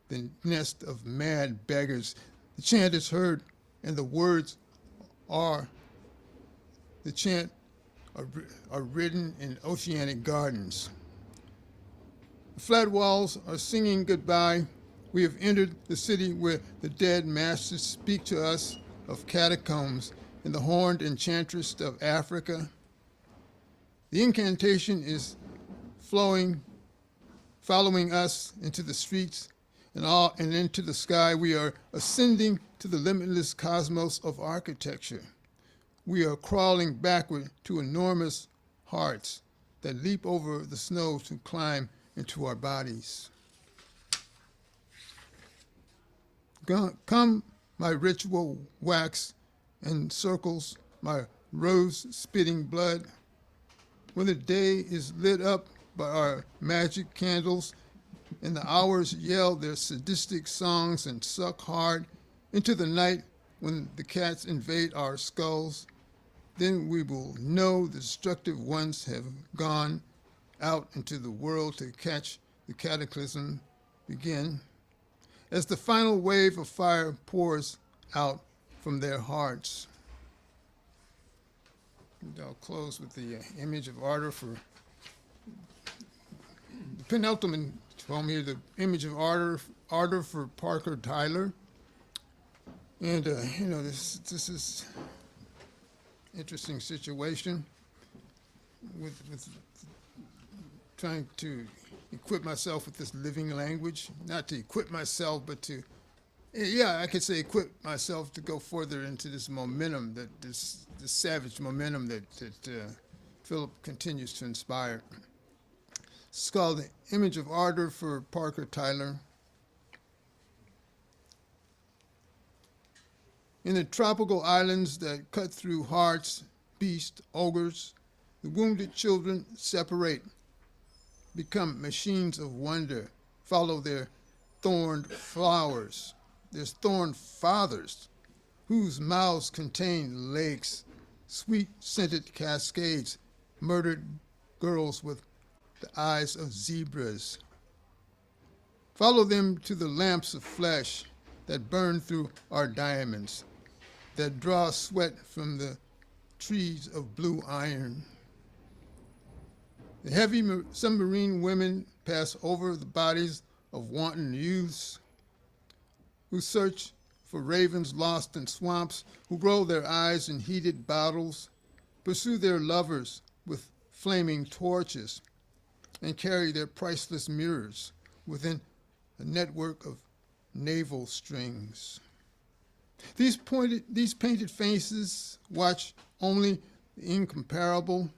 the nest of mad beggars, the chant is heard and the words or the chant are written in oceanic gardens. The flat walls are singing goodbye. We have entered the city where the dead masters speak to us of catacombs and the horned enchantress of Africa. The incantation is following us into the streets and into the sky. We are ascending to the limitless cosmos of architecture. We are crawling backward to enormous hearts that leap over the snow to climb into our bodies. Come, my ritual wax and circles, my rose-spitting blood. When the day is lit up by our magic candles and the hours yell their sadistic songs and suck hard into the night when the cats invade our skulls, then we will know the destructive ones have gone out into the world to catch the cataclysm begin. As the final wave of fire pours out from their hearts. And I'll close with the image of Ardor for the penultimate poem here, the image of Ardor for Parker Tyler. And this is interesting situation with trying to equip myself with this living language, not to equip myself, but to, I could say equip myself to go further into this momentum, this savage momentum that Philip continues to inspire. It's called The Image of Ardor for Parker Tyler. In the tropical islands that cut through hearts, beasts, ogres, the wounded children separate, become machines of wonder, follow their thorned flowers, their thorned fathers, whose mouths contain lakes, sweet-scented cascades, murdered girls with the eyes of zebras. Follow them to the lamps of flesh that burn through our diamonds, that draw sweat from the trees of blue iron. The heavy submarine women pass over the bodies of wanton youths who search for ravens lost in swamps, who roll their eyes in heated bottles, pursue their lovers with flaming torches, and carry their priceless mirrors within a network of navel strings. These painted faces watch only the incomparable,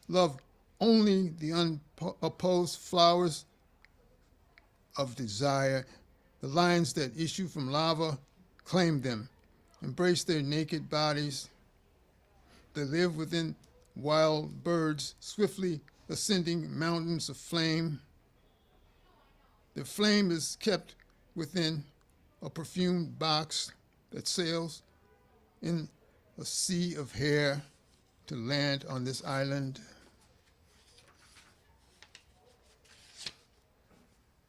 love only the unopposed flowers of desire. The lines that issue from lava claim them, embrace their naked bodies. They live within wild birds, swiftly ascending mountains of flame. The flame is kept within a perfumed box that sails in a sea of hair to land on this island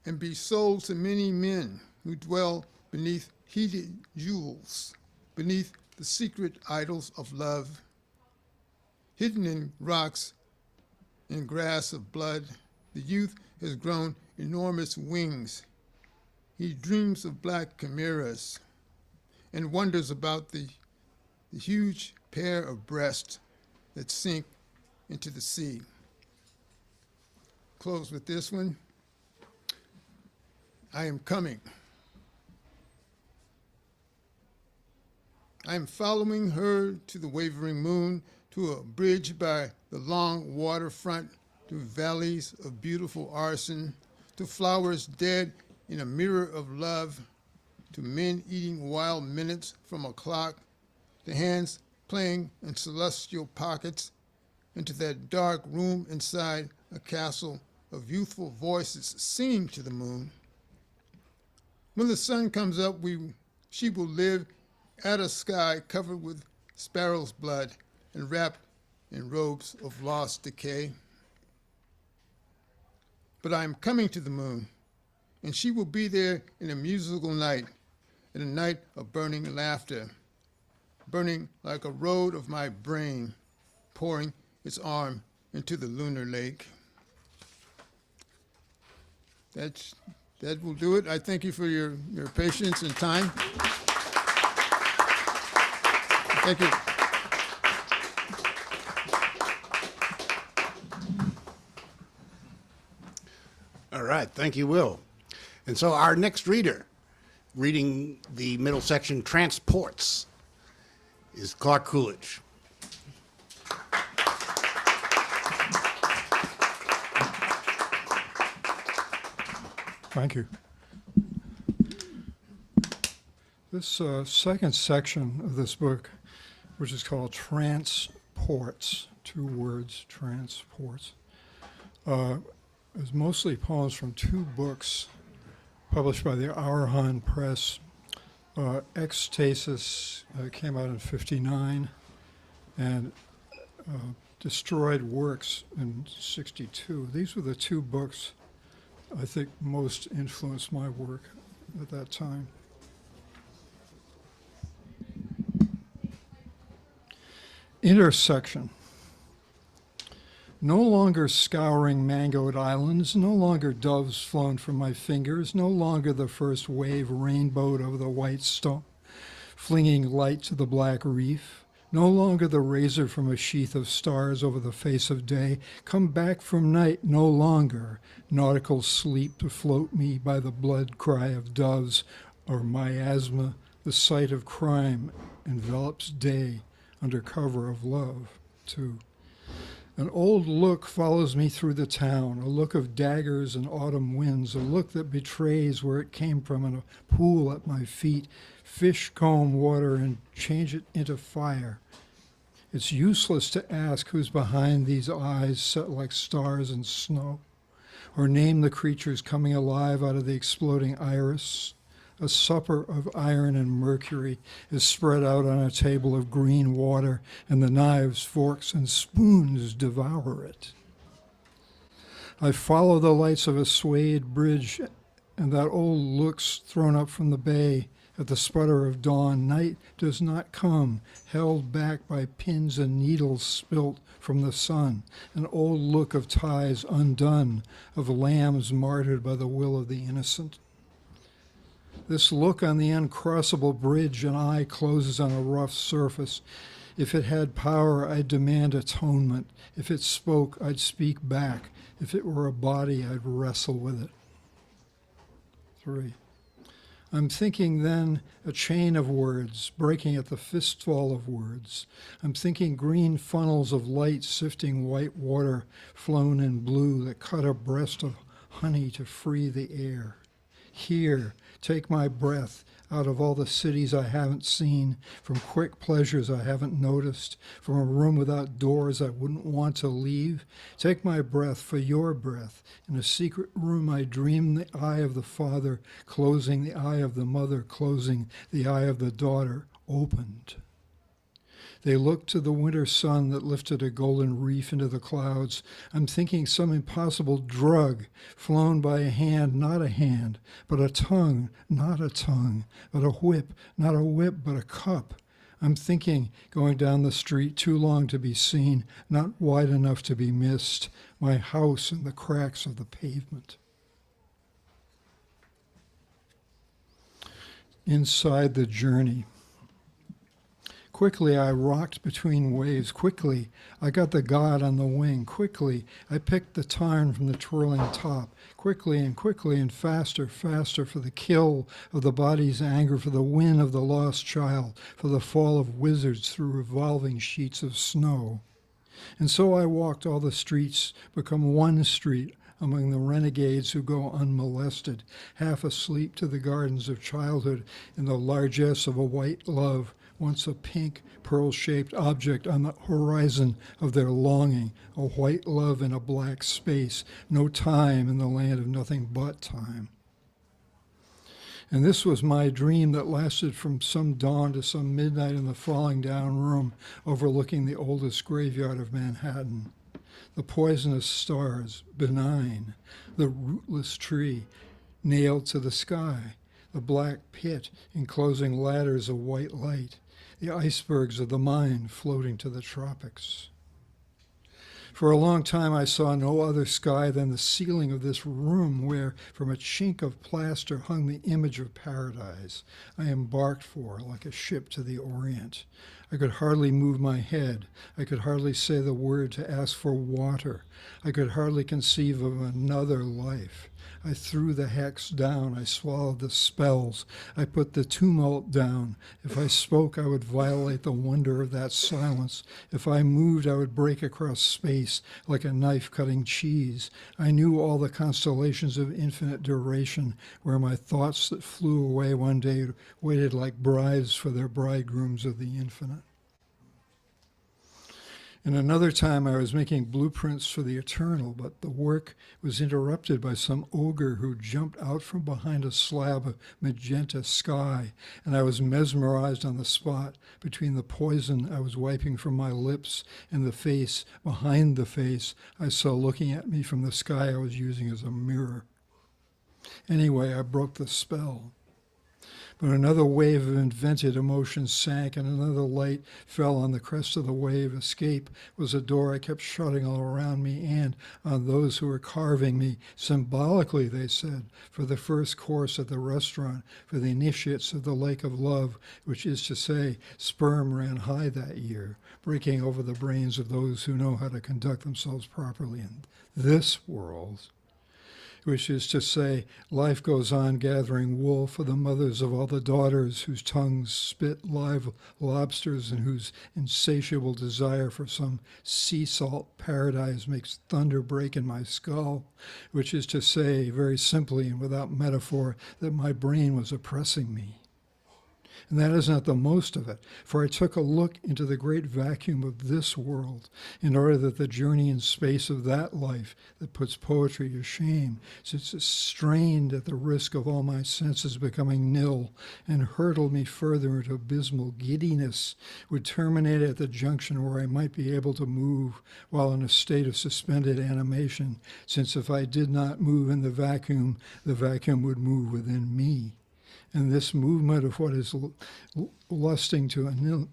and be sold to many men who dwell beneath heated jewels, beneath the secret idols of love. Hidden in rocks and grass of blood, the youth has grown enormous wings. He dreams of black chimeras and wonders about the huge pair of breasts that sink into the sea. Close with this one. I am coming. I am following her to the wavering moon, to a bridge by the long waterfront, to valleys of beautiful arson, to flowers dead in a mirror of love, to men eating wild minutes from a clock, to hands playing in celestial pockets, into that dark room inside a castle of youthful voices singing to the moon. When the sun comes up, she will live at a sky covered with sparrow's blood and wrapped in robes of lost decay. But I am coming to the moon, and she will be there in a musical night, in a night of burning laughter. burning like a road of my brain, pouring its arm into the lunar lake. That will do it. I thank you for your patience and time. Thank you. All right, thank you, Will. And so our next reader, reading the middle section, Transports, is Clark Coolidge. Thank you. This second section of this book, which is called Transports, 2 words, Transports, is mostly poems from 2 books published by the Arahan Press. Ecstasis came out in '59, and Destroyed Works in '62. These were the 2 books I think most influenced my work at that time. Intersection. No longer scouring mangoed islands, no longer doves flown from my fingers, no longer the first wave rainbowed over the white stone, flinging light to the black reef. No longer the razor from a sheath of stars over the face of day. Come back from night, no longer nautical sleep to float me by the blood cry of doves, or miasma, the sight of crime envelops day under cover of love, too. An old look follows me through the town, a look of daggers and autumn winds, a look that betrays where it came from in a pool at my feet. Fish comb water and change it into fire. It's useless to ask who's behind these eyes set like stars in snow, or name the creatures coming alive out of the exploding iris. A supper of iron and mercury is spread out on a table of green water, and the knives, forks, and spoons devour it. I follow the lights of a swayed bridge, and that old look's thrown up from the bay. At the sputter of dawn, night does not come, held back by pins and needles spilt from the sun. An old look of ties undone, of lambs martyred by the will of the innocent. This look on the uncrossable bridge, an eye closes on a rough surface. If it had power, I'd demand atonement. If it spoke, I'd speak back. If it were a body, I'd wrestle with it. 3. I'm thinking then a chain of words, breaking at the fistful of words. I'm thinking green funnels of light sifting white water flown in blue that cut a breast of honey to free the air. Here, take my breath out of all the cities I haven't seen, from quick pleasures I haven't noticed, from a room without doors I wouldn't want to leave. Take my breath for your breath. In a secret room I dream the eye of the father, closing the eye of the mother, closing the eye of the daughter, opened. They looked to the winter sun that lifted a golden reef into the clouds. I'm thinking some impossible drug flown by a hand, not a hand, but a tongue, not a tongue, but a whip, not a whip, but a cup. I'm thinking going down the street too long to be seen, not wide enough to be missed, my house in the cracks of the pavement. Inside the journey. Quickly I rocked between waves. Quickly I got the god on the wing. Quickly I picked the tarn from the twirling top. Quickly and faster, faster, for the kill of the body's anger, for the win of the lost child, for the fall of wizards through revolving sheets of snow. And so I walked all the streets, become one street among the renegades who go unmolested, half asleep to the gardens of childhood in the largesse of a white love, once a pink, pearl-shaped object on the horizon of their longing, a white love in a black space, no time in the land of nothing but time. And this was my dream that lasted from some dawn to some midnight in the falling down room overlooking the oldest graveyard of Manhattan. The poisonous stars, benign, the rootless tree, nailed to the sky, the black pit enclosing ladders of white light, the icebergs of the mind floating to the tropics. For a long time I saw no other sky than the ceiling of this room where, from a chink of plaster, hung the image of paradise I embarked for like a ship to the Orient. I could hardly move my head. I could hardly say the word to ask for water. I could hardly conceive of another life. I threw the hex down. I swallowed the spells. I put the tumult down. If I spoke, I would violate the wonder of that silence. If I moved, I would break across space like a knife cutting cheese. I knew all the constellations of infinite duration, where my thoughts that flew away one day waited like brides for their bridegrooms of the infinite. And another time I was making blueprints for the eternal, but the work was interrupted by some ogre who jumped out from behind a slab of magenta sky, and I was mesmerized on the spot between the poison I was wiping from my lips and the face behind the face I saw looking at me from the sky I was using as a mirror. Anyway, I broke the spell. But another wave of invented emotions sank, and another light fell on the crest of the wave. Escape was a door I kept shutting all around me and on those who were carving me, symbolically, they said, for the first course at the restaurant, for the initiates of the Lake of Love, which is to say, sperm ran high that year, breaking over the brains of those who know how to conduct themselves properly in this world. Which is to say, life goes on gathering wool for the mothers of all the daughters whose tongues spit live lobsters and whose insatiable desire for some sea salt paradise makes thunder break in my skull. Which is to say, very simply and without metaphor, that my brain was oppressing me. And that is not the most of it, for I took a look into the great vacuum of this world in order that the journey in space of that life that puts poetry to shame, since it strained at the risk of all my senses becoming nil and hurtled me further into abysmal giddiness, would terminate at the junction where I might be able to move while in a state of suspended animation, since if I did not move in the vacuum would move within me. And this movement of what is lusting to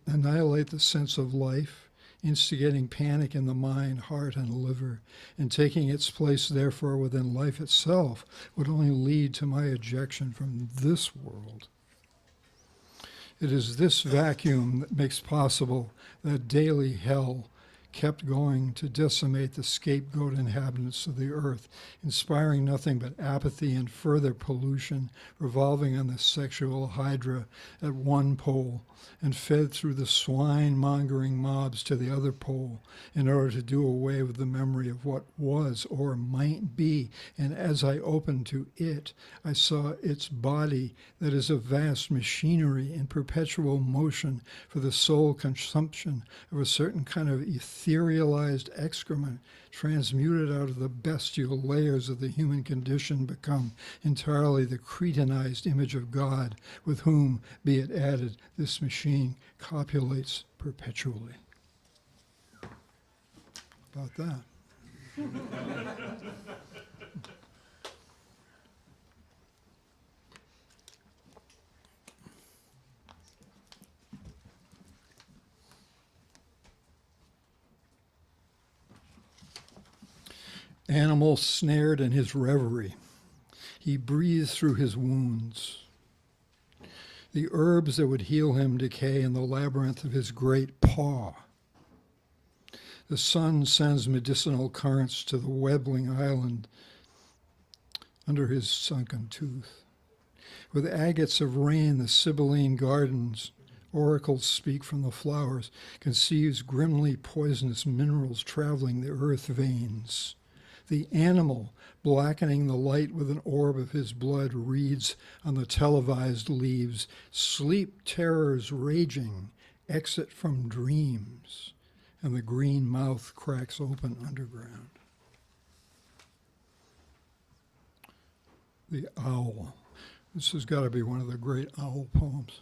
annihilate the sense of life, instigating panic in the mind, heart, and liver, and taking its place, therefore, within life itself, would only lead to my ejection from this world. It is this vacuum that makes possible that daily hell kept going to decimate the scapegoat inhabitants of the earth, inspiring nothing but apathy and further pollution, revolving on the sexual hydra at one pole, and fed through the swine-mongering mobs to the other pole in order to do away with the memory of what was or might be. And as I opened to it, I saw its body that is a vast machinery in perpetual motion for the sole consumption of a certain kind of etherealized excrement, transmuted out of the bestial layers of the human condition, become entirely the cretinized image of God, with whom, be it added, this machine copulates perpetually. About that. Animal snared in his reverie. He breathed through his wounds. The herbs that would heal him decay in the labyrinth of his great paw. The sun sends medicinal currents to the webbling island under his sunken tooth. With agates of rain, the Sibylline gardens, oracles speak from the flowers, conceives grimly poisonous minerals traveling the earth veins. The animal, blackening the light with an orb of his blood, reads on the televised leaves, sleep terrors raging, exit from dreams, and the green mouth cracks open underground. The owl. This has got to be one of the great owl poems.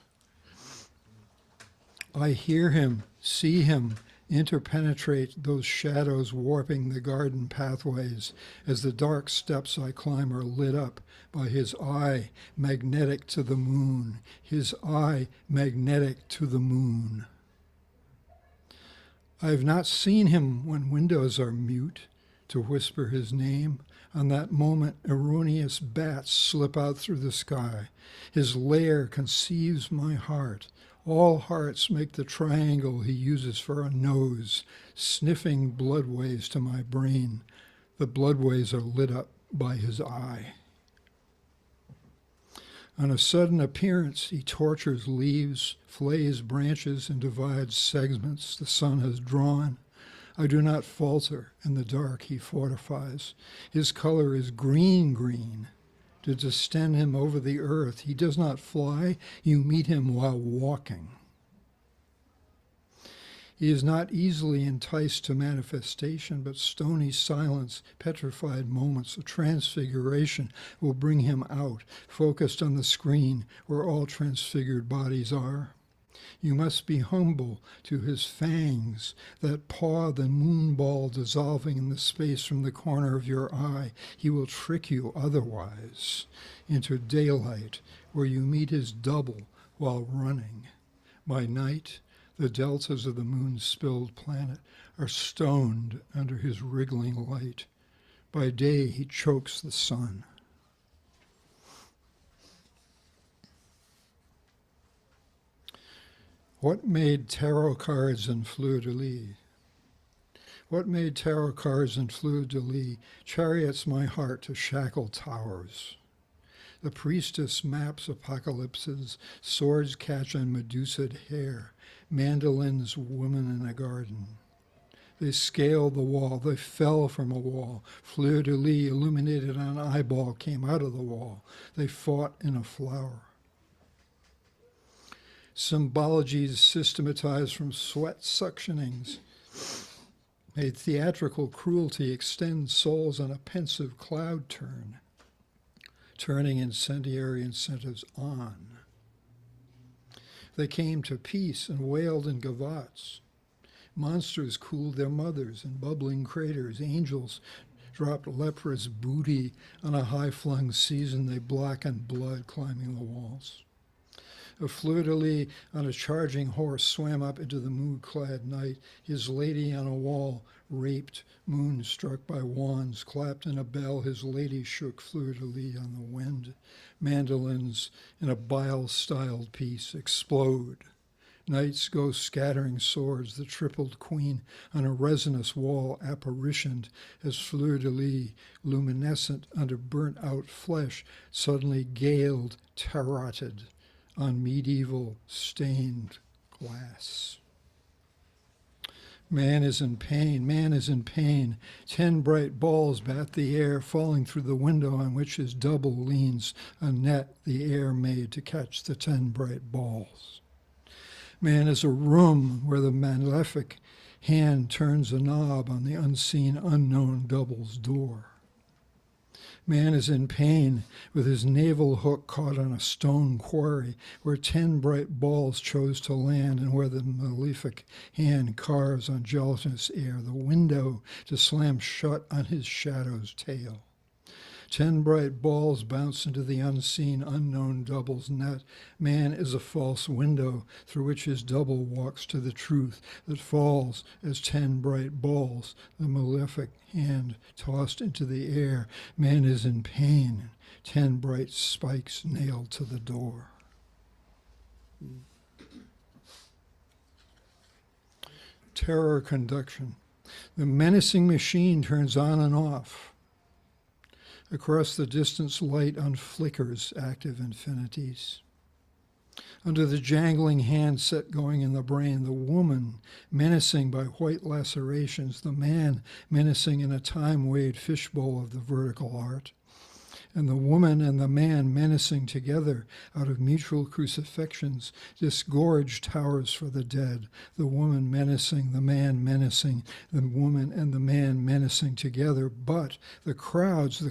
I hear him, see him, interpenetrate those shadows warping the garden pathways as the dark steps I climb are lit up by his eye magnetic to the moon, his eye magnetic to the moon. I have not seen him when windows are mute to whisper his name. On that moment, erroneous bats slip out through the sky. His lair conceives my heart. All hearts make the triangle he uses for a nose, sniffing bloodways to my brain. The bloodways are lit up by his eye. On a sudden appearance, he tortures leaves, flays branches, and divides segments the sun has drawn. I do not falter. In the dark, he fortifies. His color is green. To distend him over the earth, he does not fly. You meet him while walking. He is not easily enticed to manifestation, but stony silence, petrified moments of transfiguration will bring him out, focused on the screen where all transfigured bodies are. You must be humble to his fangs, that paw the moon ball dissolving in the space from the corner of your eye. He will trick you otherwise into daylight, where you meet his double while running. By night, the deltas of the moon's spilled planet are stoned under his wriggling light. By day, he chokes the sun. What made tarot cards and fleur-de-lis? What made tarot cards and fleur-de-lis chariots my heart to shackle towers? The priestess maps apocalypses, swords catch on medusa'd hair, mandolins women in a garden. They scaled the wall, they fell from a wall. Fleur-de-lis illuminated on eyeball came out of the wall. They fought in a flower. Symbologies systematized from sweat suctionings. A theatrical cruelty extends souls on a pensive cloud turn, turning incendiary incentives on. They came to peace and wailed in gavots. Monsters cooled their mothers in bubbling craters. Angels dropped leprous booty on a high-flung season. They blackened blood climbing the walls. A fleur-de-lis on a charging horse swam up into the moon-clad night. His lady on a wall, raped, moon struck by wands, clapped in a bell. His lady shook fleur-de-lis on the wind. Mandolins in a bile-styled piece explode. Nights go scattering swords. The tripled queen on a resinous wall apparitioned as fleur-de-lis, luminescent under burnt-out flesh, suddenly galed, tarotted on medieval stained glass. Man is in pain, man is in pain. 10 bright balls bat the air, falling through the window on which his double leans, a net the air made to catch the 10 bright balls. Man is a room where the malefic hand turns a knob on the unseen, unknown double's door. Man is in pain with his navel hook caught on a stone quarry where 10 bright balls chose to land and where the malefic hand carves on gelatinous air the window to slam shut on his shadow's tail. 10 bright balls bounce into the unseen, unknown double's net. Man is a false window through which his double walks to the truth that falls as 10 bright balls, the malefic hand tossed into the air. Man is in pain, 10 bright spikes nailed to the door. Terror conduction. The menacing machine turns on and off. Across the distance, light unflickers active infinities. Under the jangling hand set going in the brain, the woman menacing by white lacerations, the man menacing in a time-weighed fishbowl of the vertical art. and the woman and the man menacing together out of mutual crucifixions, disgorged towers for the dead, the woman menacing, the man menacing, the woman and the man menacing together, but the crowds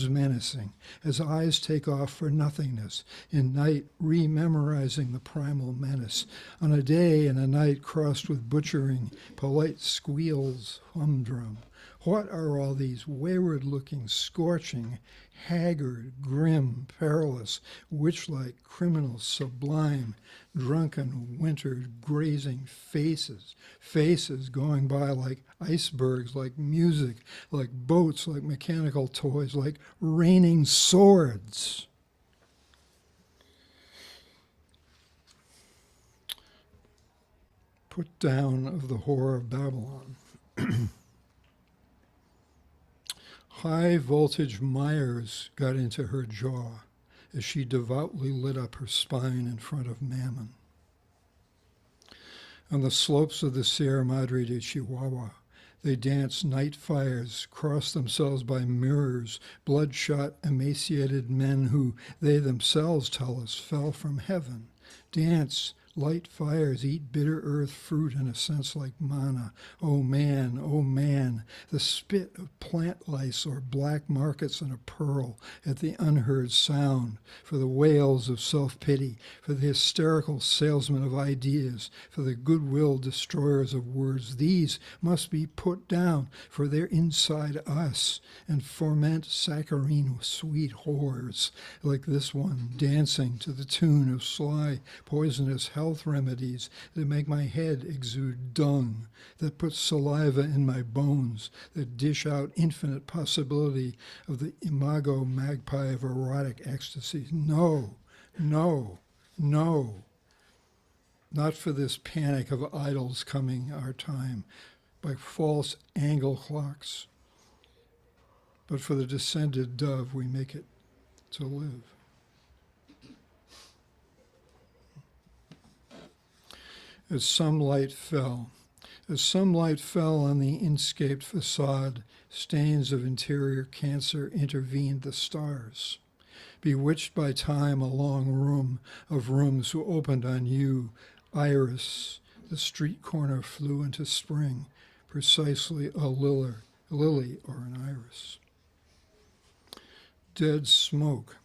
menacing, as eyes take off for nothingness, in night rememorizing the primal menace, on a day and a night crossed with butchering, polite squeals, humdrum. What are all these wayward-looking, scorching, haggard, grim, perilous, witch-like, criminal, sublime, drunken, wintered, grazing faces, faces going by like icebergs, like music, like boats, like mechanical toys, like raining swords? Put down of the whore of Babylon. High voltage Myers got into her jaw as she devoutly lit up her spine in front of Mammon. On the slopes of the Sierra Madre de Chihuahua, they dance night fires, cross themselves by mirrors, bloodshot, emaciated men who, they themselves tell us, fell from heaven. Dance, light fires, eat bitter earth fruit in a sense like manna. Oh man, the spit of plant lice or black markets in a pearl at the unheard sound, for the wails of self-pity, for the hysterical salesmen of ideas, for the goodwill destroyers of words. These must be put down, for they're inside us, and ferment saccharine sweet whores, like this one, dancing to the tune of sly, poisonous health remedies that make my head exude dung, that put saliva in my bones, that dish out infinite possibility of the imago magpie of erotic ecstasy. No, no, no. Not for this panic of idols coming our time by false angle clocks, but for the descended dove we make it to live. As some light fell on the inscaped facade, stains of interior cancer intervened the stars. Bewitched by time, a long room of rooms who opened on you, iris, the street corner flew into spring, precisely a lily or an iris. Dead smoke.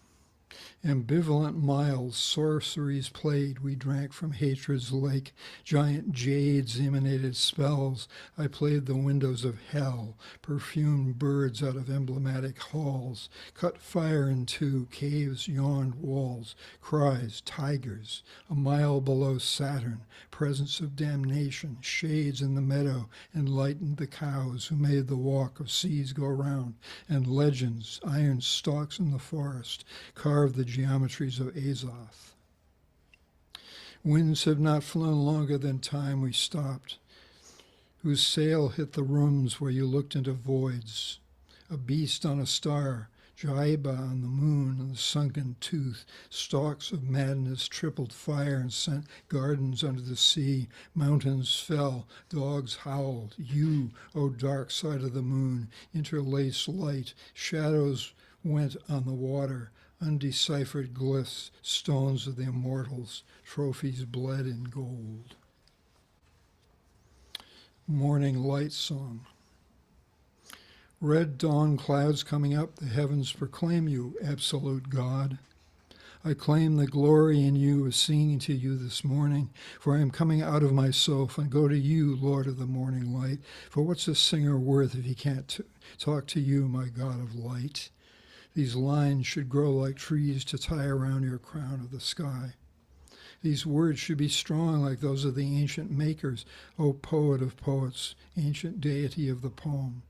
Ambivalent miles, sorceries played, we drank from hatred's lake. Giant jades emanated spells. I played the windows of hell, perfumed birds out of emblematic halls. Cut fire in two, caves yawned walls, cries, tigers. A mile below Saturn, presence of damnation, shades in the meadow enlightened the cows who made the walk of seas go round, and legends, iron stalks in the forest, carved the geometries of Azoth. Winds have not flown longer than time we stopped, whose sail hit the rooms where you looked into voids. A beast on a star, Jaiba on the moon and the sunken tooth, stalks of madness tripled fire and sent gardens under the sea. Mountains fell, dogs howled. You, O dark side of the moon, interlaced light, shadows went on the water. Undeciphered glyphs, stones of the immortals, trophies bled in gold. Morning light song. Red dawn clouds coming up, the heavens proclaim you, absolute God. I claim the glory in you is singing to you this morning, for I am coming out of myself and go to you, Lord of the morning light. For what's a singer worth if he can't talk to you, my God of light? These lines should grow like trees to tie around your crown of the sky. These words should be strong like those of the ancient makers, O poet of poets, ancient deity of the poem.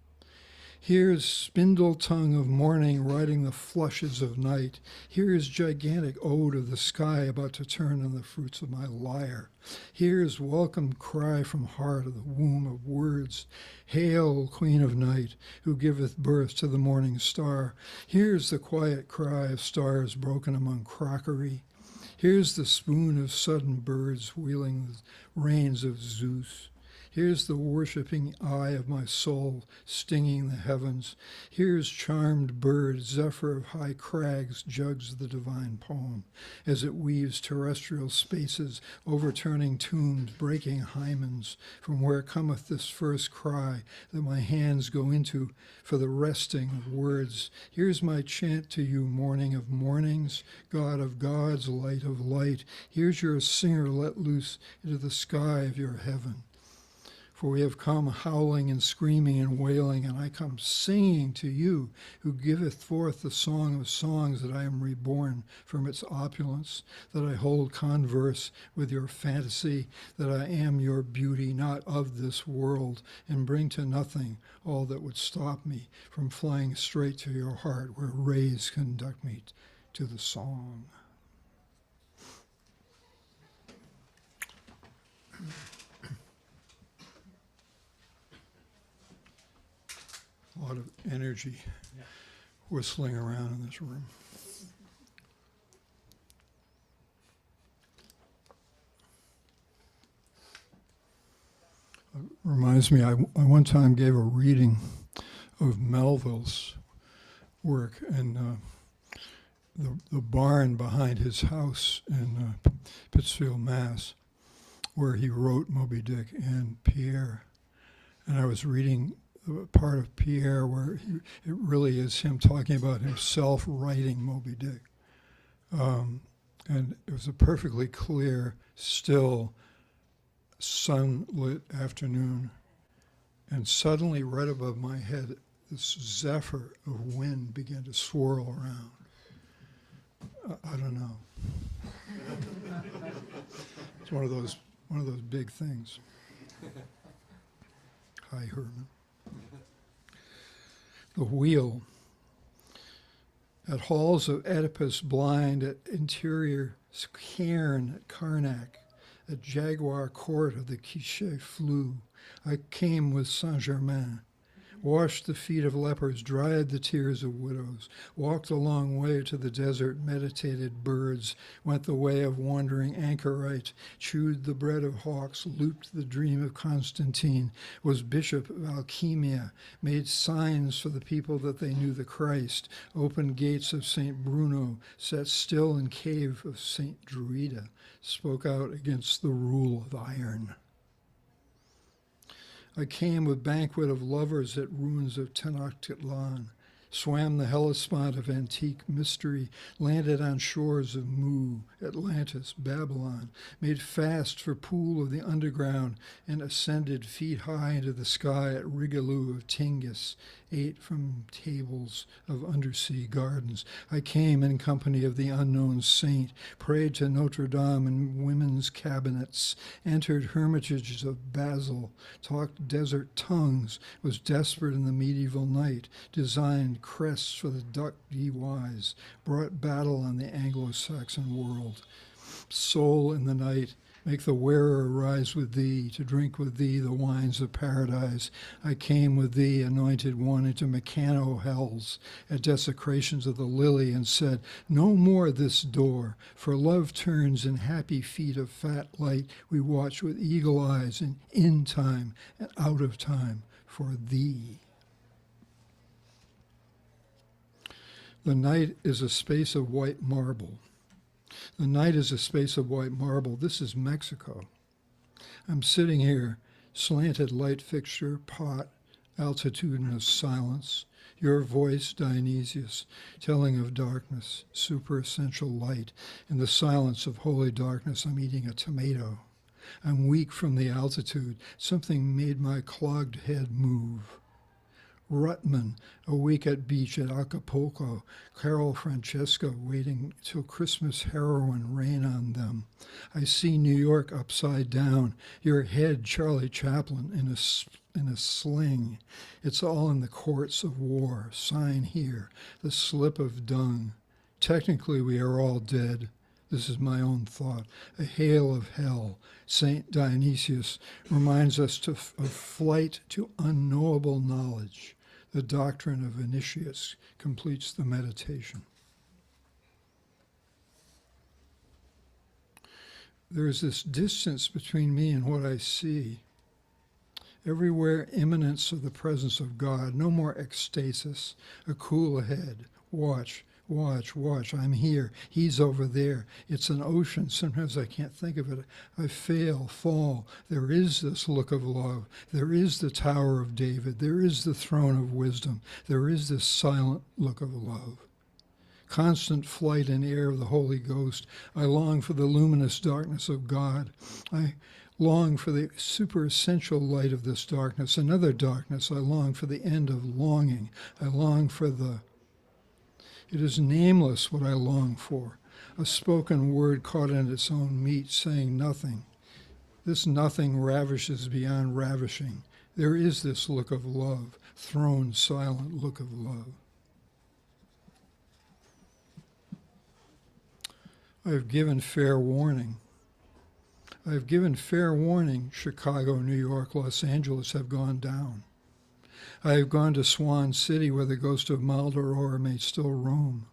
Here's spindle tongue of morning riding the flushes of night. Here's gigantic ode of the sky about to turn on the fruits of my lyre. Here's welcome cry from heart of the womb of words. Hail, Queen of Night, who giveth birth to the morning star. Here's the quiet cry of stars broken among crockery. Here's the spoon of sudden birds wheeling the reins of Zeus. Here's the worshipping eye of my soul stinging the heavens. Here's charmed bird, zephyr of high crags, jugs the divine poem as it weaves terrestrial spaces, overturning tombs, breaking hymens. From where cometh this first cry that my hands go into for the resting of words? Here's my chant to you, morning of mornings, God of gods, light of light. Here's your singer let loose into the sky of your heaven. For we have come howling and screaming and wailing, and I come singing to you, who giveth forth the song of songs, that I am reborn from its opulence, that I hold converse with your fantasy, that I am your beauty, not of this world, and bring to nothing all that would stop me from flying straight to your heart, where rays conduct me to the song. A lot of energy whistling around in this room. Reminds me, I one time gave a reading of Melville's work, and the barn behind his house in Pittsfield, Mass, where he wrote Moby Dick and Pierre. And I was reading part of Pierre where it really is him talking about himself writing Moby Dick. And it was a perfectly clear, still, sunlit afternoon. And suddenly, right above my head, this zephyr of wind began to swirl around. I don't know. It's one of those big things. Hi, Herman. The wheel. At halls of Oedipus blind, at interior cairn at Karnak, at Jaguar court of the Quiché flew, I came with Saint-Germain, washed the feet of lepers, dried the tears of widows, walked a long way to the desert, meditated birds, went the way of wandering anchorite, chewed the bread of hawks, looped the dream of Constantine, was bishop of Alchemia, made signs for the people that they knew the Christ, opened gates of St. Bruno, sat still in cave of St. Druida, spoke out against the rule of iron. I came with banquet of lovers at ruins of Tenochtitlan, swam the Hellespont of antique mystery, landed on shores of Mu, Atlantis, Babylon, made fast for pool of the underground, and ascended feet high into the sky at Rigaloo of Tingis, ate from tables of undersea gardens. I came in company of the unknown saint, prayed to Notre Dame in women's cabinets, entered hermitages of Basil, talked desert tongues, was desperate in the medieval night, designed crests for the duck ye wise, brought battle on the Anglo-Saxon world. Soul in the night, make the wearer rise with thee, to drink with thee the wines of paradise. I came with thee, anointed one, into Meccano hells, at desecrations of the lily, and said, no more this door, for love turns in happy feet of fat light. We watch with eagle eyes in time and out of time for thee. The night is a space of white marble. The night is a space of white marble. This is Mexico. I'm sitting here, slanted light fixture, pot, altitudinous silence. Your voice, Dionysius, telling of darkness, superessential light. In the silence of holy darkness, I'm eating a tomato. I'm weak from the altitude. Something made my clogged head move. Rutman, a week at beach at Acapulco, Carol Francesca waiting till Christmas heroin rain on them. I see New York upside down, your head, Charlie Chaplin, in a sling. It's all in the courts of war, sign here, the slip of dung. Technically we are all dead. This is my own thought. A hail of hell. Saint Dionysius reminds us of flight to unknowable knowledge. The doctrine of initiates completes the meditation. There's this distance between me and what I see. Everywhere imminence of the presence of God. No more ecstasis. A cool head. Watch, watch, watch. I'm here. He's over there. It's an ocean. Sometimes I can't think of it. I fail, fall. There is this look of love. There is the Tower of David. There is the throne of wisdom. There is this silent look of love. Constant flight in air of the Holy Ghost. I long for the luminous darkness of God. I long for the superessential light of this darkness. Another darkness. I long for the end of longing. I long for the... It is nameless what I long for. A spoken word caught in its own meat, saying nothing. This nothing ravishes beyond ravishing. There is this look of love, thrown silent look of love. I have given fair warning. I have given fair warning. Chicago, New York, Los Angeles have gone down. I have gone to Swan City where the ghost of Maldoror may still roam.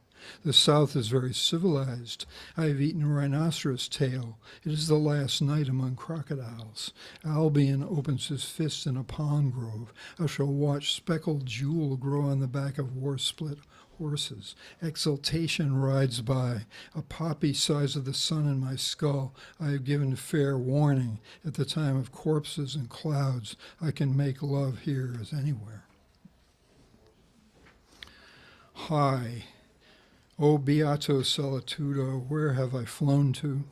The South is very civilized. I have eaten rhinoceros tail. It is the last night among crocodiles. Albion opens his fist in a palm grove. I shall watch speckled jewel grow on the back of war-split horses. Exultation rides by. A poppy size of the sun in my skull. I have given fair warning. At the time of corpses and clouds, I can make love here as anywhere. High. O beato solitudo, where have I flown to?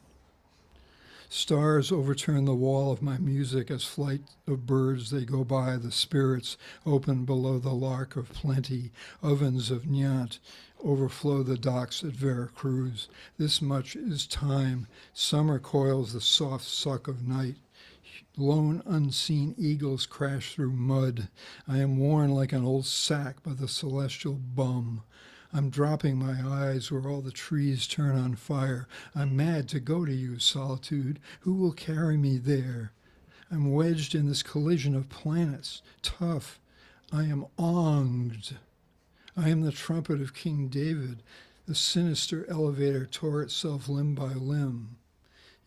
Stars overturn the wall of my music as flight of birds they go by. The spirits open below the lark of plenty. Ovens of Nyant overflow the docks at Veracruz. This much is time. Summer coils the soft suck of night. Lone unseen eagles crash through mud. I am worn like an old sack by the celestial bum. I'm dropping my eyes where all the trees turn on fire. I'm mad to go to you, solitude. Who will carry me there? I'm wedged in this collision of planets. Tough. I am onged. I am the trumpet of King David. The sinister elevator tore itself limb by limb.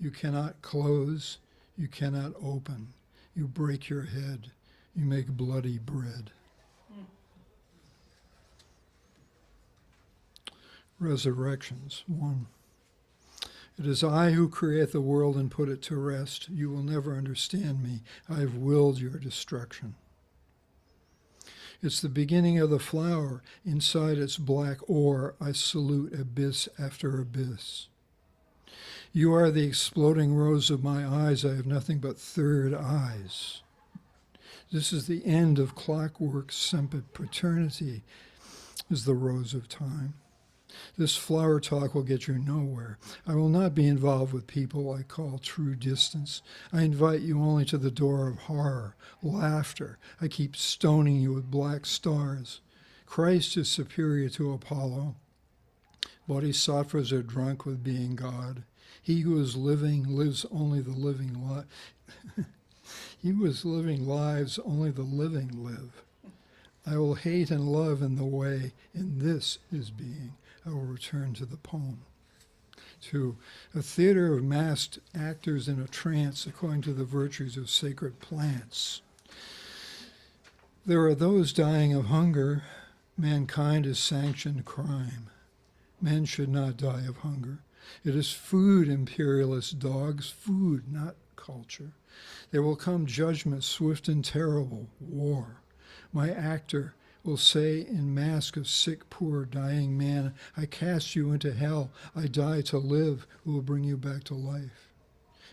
You cannot close. You cannot open. You break your head. You make bloody bread. Resurrections 1. It is I who create the world and put it to rest. You will never understand me. I have willed your destruction. It's the beginning of the flower. Inside its black ore, I salute abyss after abyss. You are the exploding rose of my eyes. I have nothing but third eyes. This is the end of clockwork. Sempiternity is the rose of time. This flower talk will get you nowhere. I will not be involved with people I call true distance. I invite you only to the door of horror, laughter. I keep stoning you with black stars. Christ is superior to Apollo. Bodhisattvas are drunk with being God. He who is living lives only the living life. He who is living lives only the living live. I will hate and love in the way, in this is being. I will return to the poem. 2. A theater of masked actors in a trance according to the virtues of sacred plants. There are those dying of hunger. Mankind has sanctioned crime. Men should not die of hunger. It is food, imperialist dogs, food, not culture. There will come judgment swift and terrible, war. My actor will say in mask of sick, poor, dying man, I cast you into hell. I die to live, who will bring you back to life.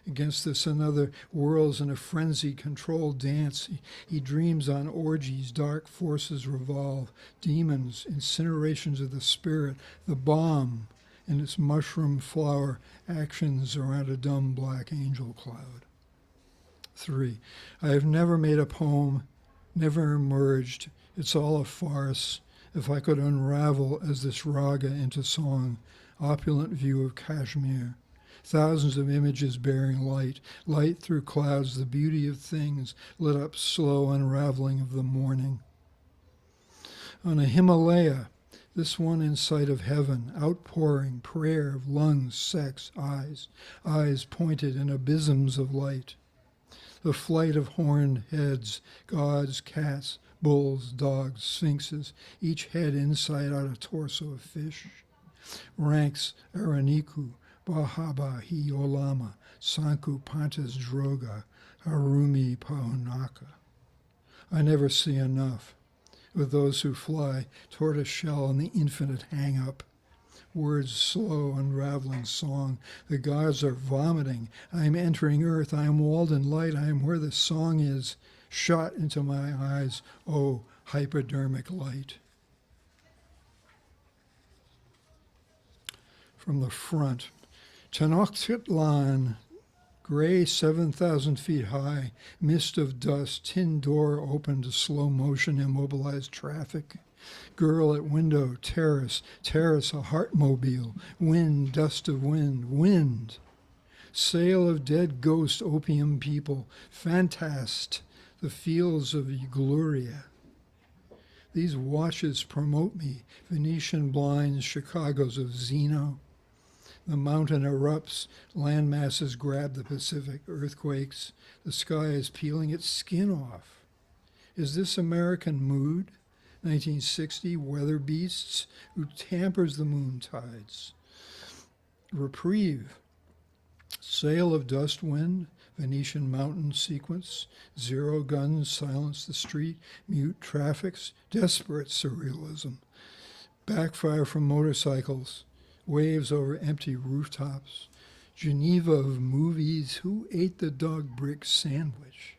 Against this another whirls in a frenzied, controlled dance. He dreams on orgies, dark forces revolve, demons, incinerations of the spirit, the bomb in its mushroom flower actions around a dumb black angel cloud. 3. I have never made a poem, never emerged. It's all a farce. If I could unravel as this raga into song, opulent view of Kashmir, thousands of images bearing light, light through clouds, the beauty of things, lit up slow unraveling of the morning. On a Himalaya, this one in sight of heaven, outpouring prayer of lungs, sex, eyes pointed in abysms of light. the flight of horned heads, gods, cats, bulls, dogs, sphinxes, each head inside out a torso of fish. Ranks Araniku, Bahaba Hiolama, Sanku Pantas Droga, Harumi Paunaka. I never see enough. With those who fly, tortoiseshell and the infinite hang-up. Words slow, unraveling song. The gods are vomiting. I am entering earth. I am walled in light. I am where the song is. Shot into my eyes, oh, hypodermic light. From the front, Tenochtitlan, gray 7,000 feet high, mist of dust, tin door open to slow motion, immobilized traffic. Girl at window, terrace, a heartmobile, wind, dust of wind, wind. Sail of dead ghost opium people, fantast, the fields of Eugluria. These watches promote me, Venetian blinds, Chicago's of Zeno. The mountain erupts, land masses grab the Pacific, earthquakes, the sky is peeling its skin off. Is this American mood? 1960 weather beasts who tampers the moon tides. Reprieve, sail of dust wind, Venetian mountain sequence, zero guns silence the street, mute traffics, desperate surrealism. Backfire from motorcycles, waves over empty rooftops. Geneva of movies, who ate the dog brick sandwich?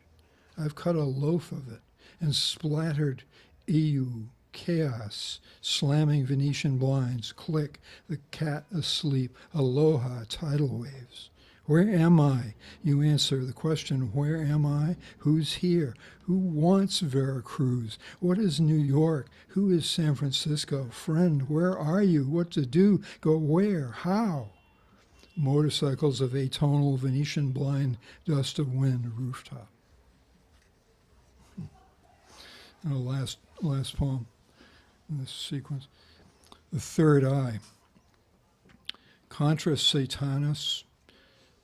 I've cut a loaf of it and splattered EU, chaos, slamming Venetian blinds, click, the cat asleep, aloha, tidal waves. Where am I? You answer the question, where am I? Who's here? Who wants Veracruz? What is New York? Who is San Francisco? Friend, where are you? What to do? Go where? How? Motorcycles of atonal Venetian blind, dust of wind, rooftop. And a last poem in this sequence. The third eye. Contra Satanas.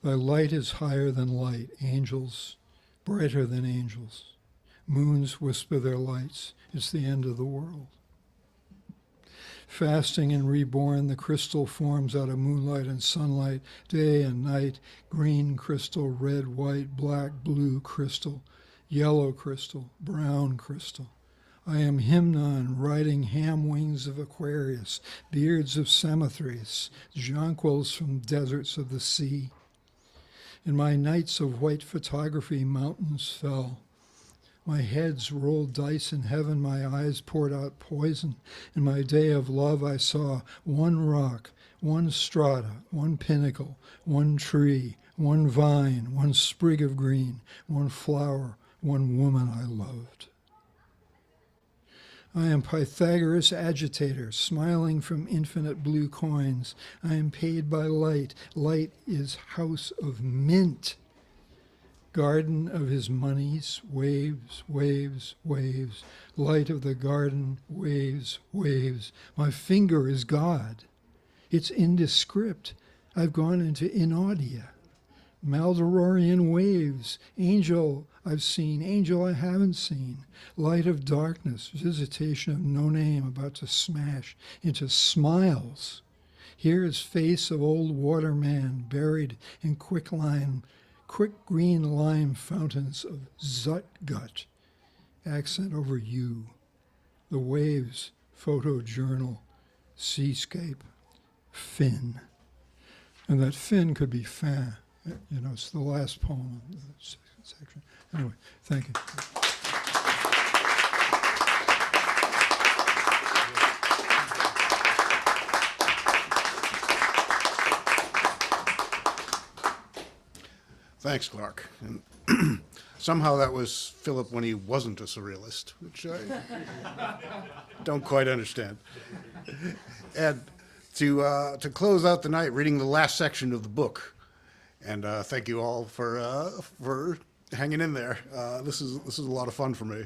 Thy light is higher than light, angels, brighter than angels. Moons whisper their lights, it's the end of the world. Fasting and reborn, the crystal forms out of moonlight and sunlight, day and night, green crystal, red, white, black, blue crystal, yellow crystal, brown crystal. I am Hymnon, riding ham wings of Aquarius, beards of Samothrace, jonquils from deserts of the sea. In my nights of white photography, mountains fell. My heads rolled dice in heaven, my eyes poured out poison. In my day of love I saw one rock, one strata, one pinnacle, one tree, one vine, one sprig of green, one flower, one woman I loved. I am Pythagoras agitator, smiling from infinite blue coins. I am paid by light. Light is house of mint. Garden of his monies, waves, waves, waves. Light of the garden, waves, waves. My finger is God. It's indescript. I've gone into inaudia. Maldororian waves, angel I've seen, angel I haven't seen, light of darkness, visitation of no name about to smash into smiles. Here is face of old waterman buried in quick green lime fountains of Zutgut, accent over you, the waves, photojournal, seascape, fin. And that fin could be fin. You know, it's the last poem in the section. Anyway, thank you. Thanks, Clark. And somehow that was Philip when he wasn't a surrealist, which I don't quite understand. And to close out the night, reading the last section of the book. And thank you all for hanging in there. This is a lot of fun for me.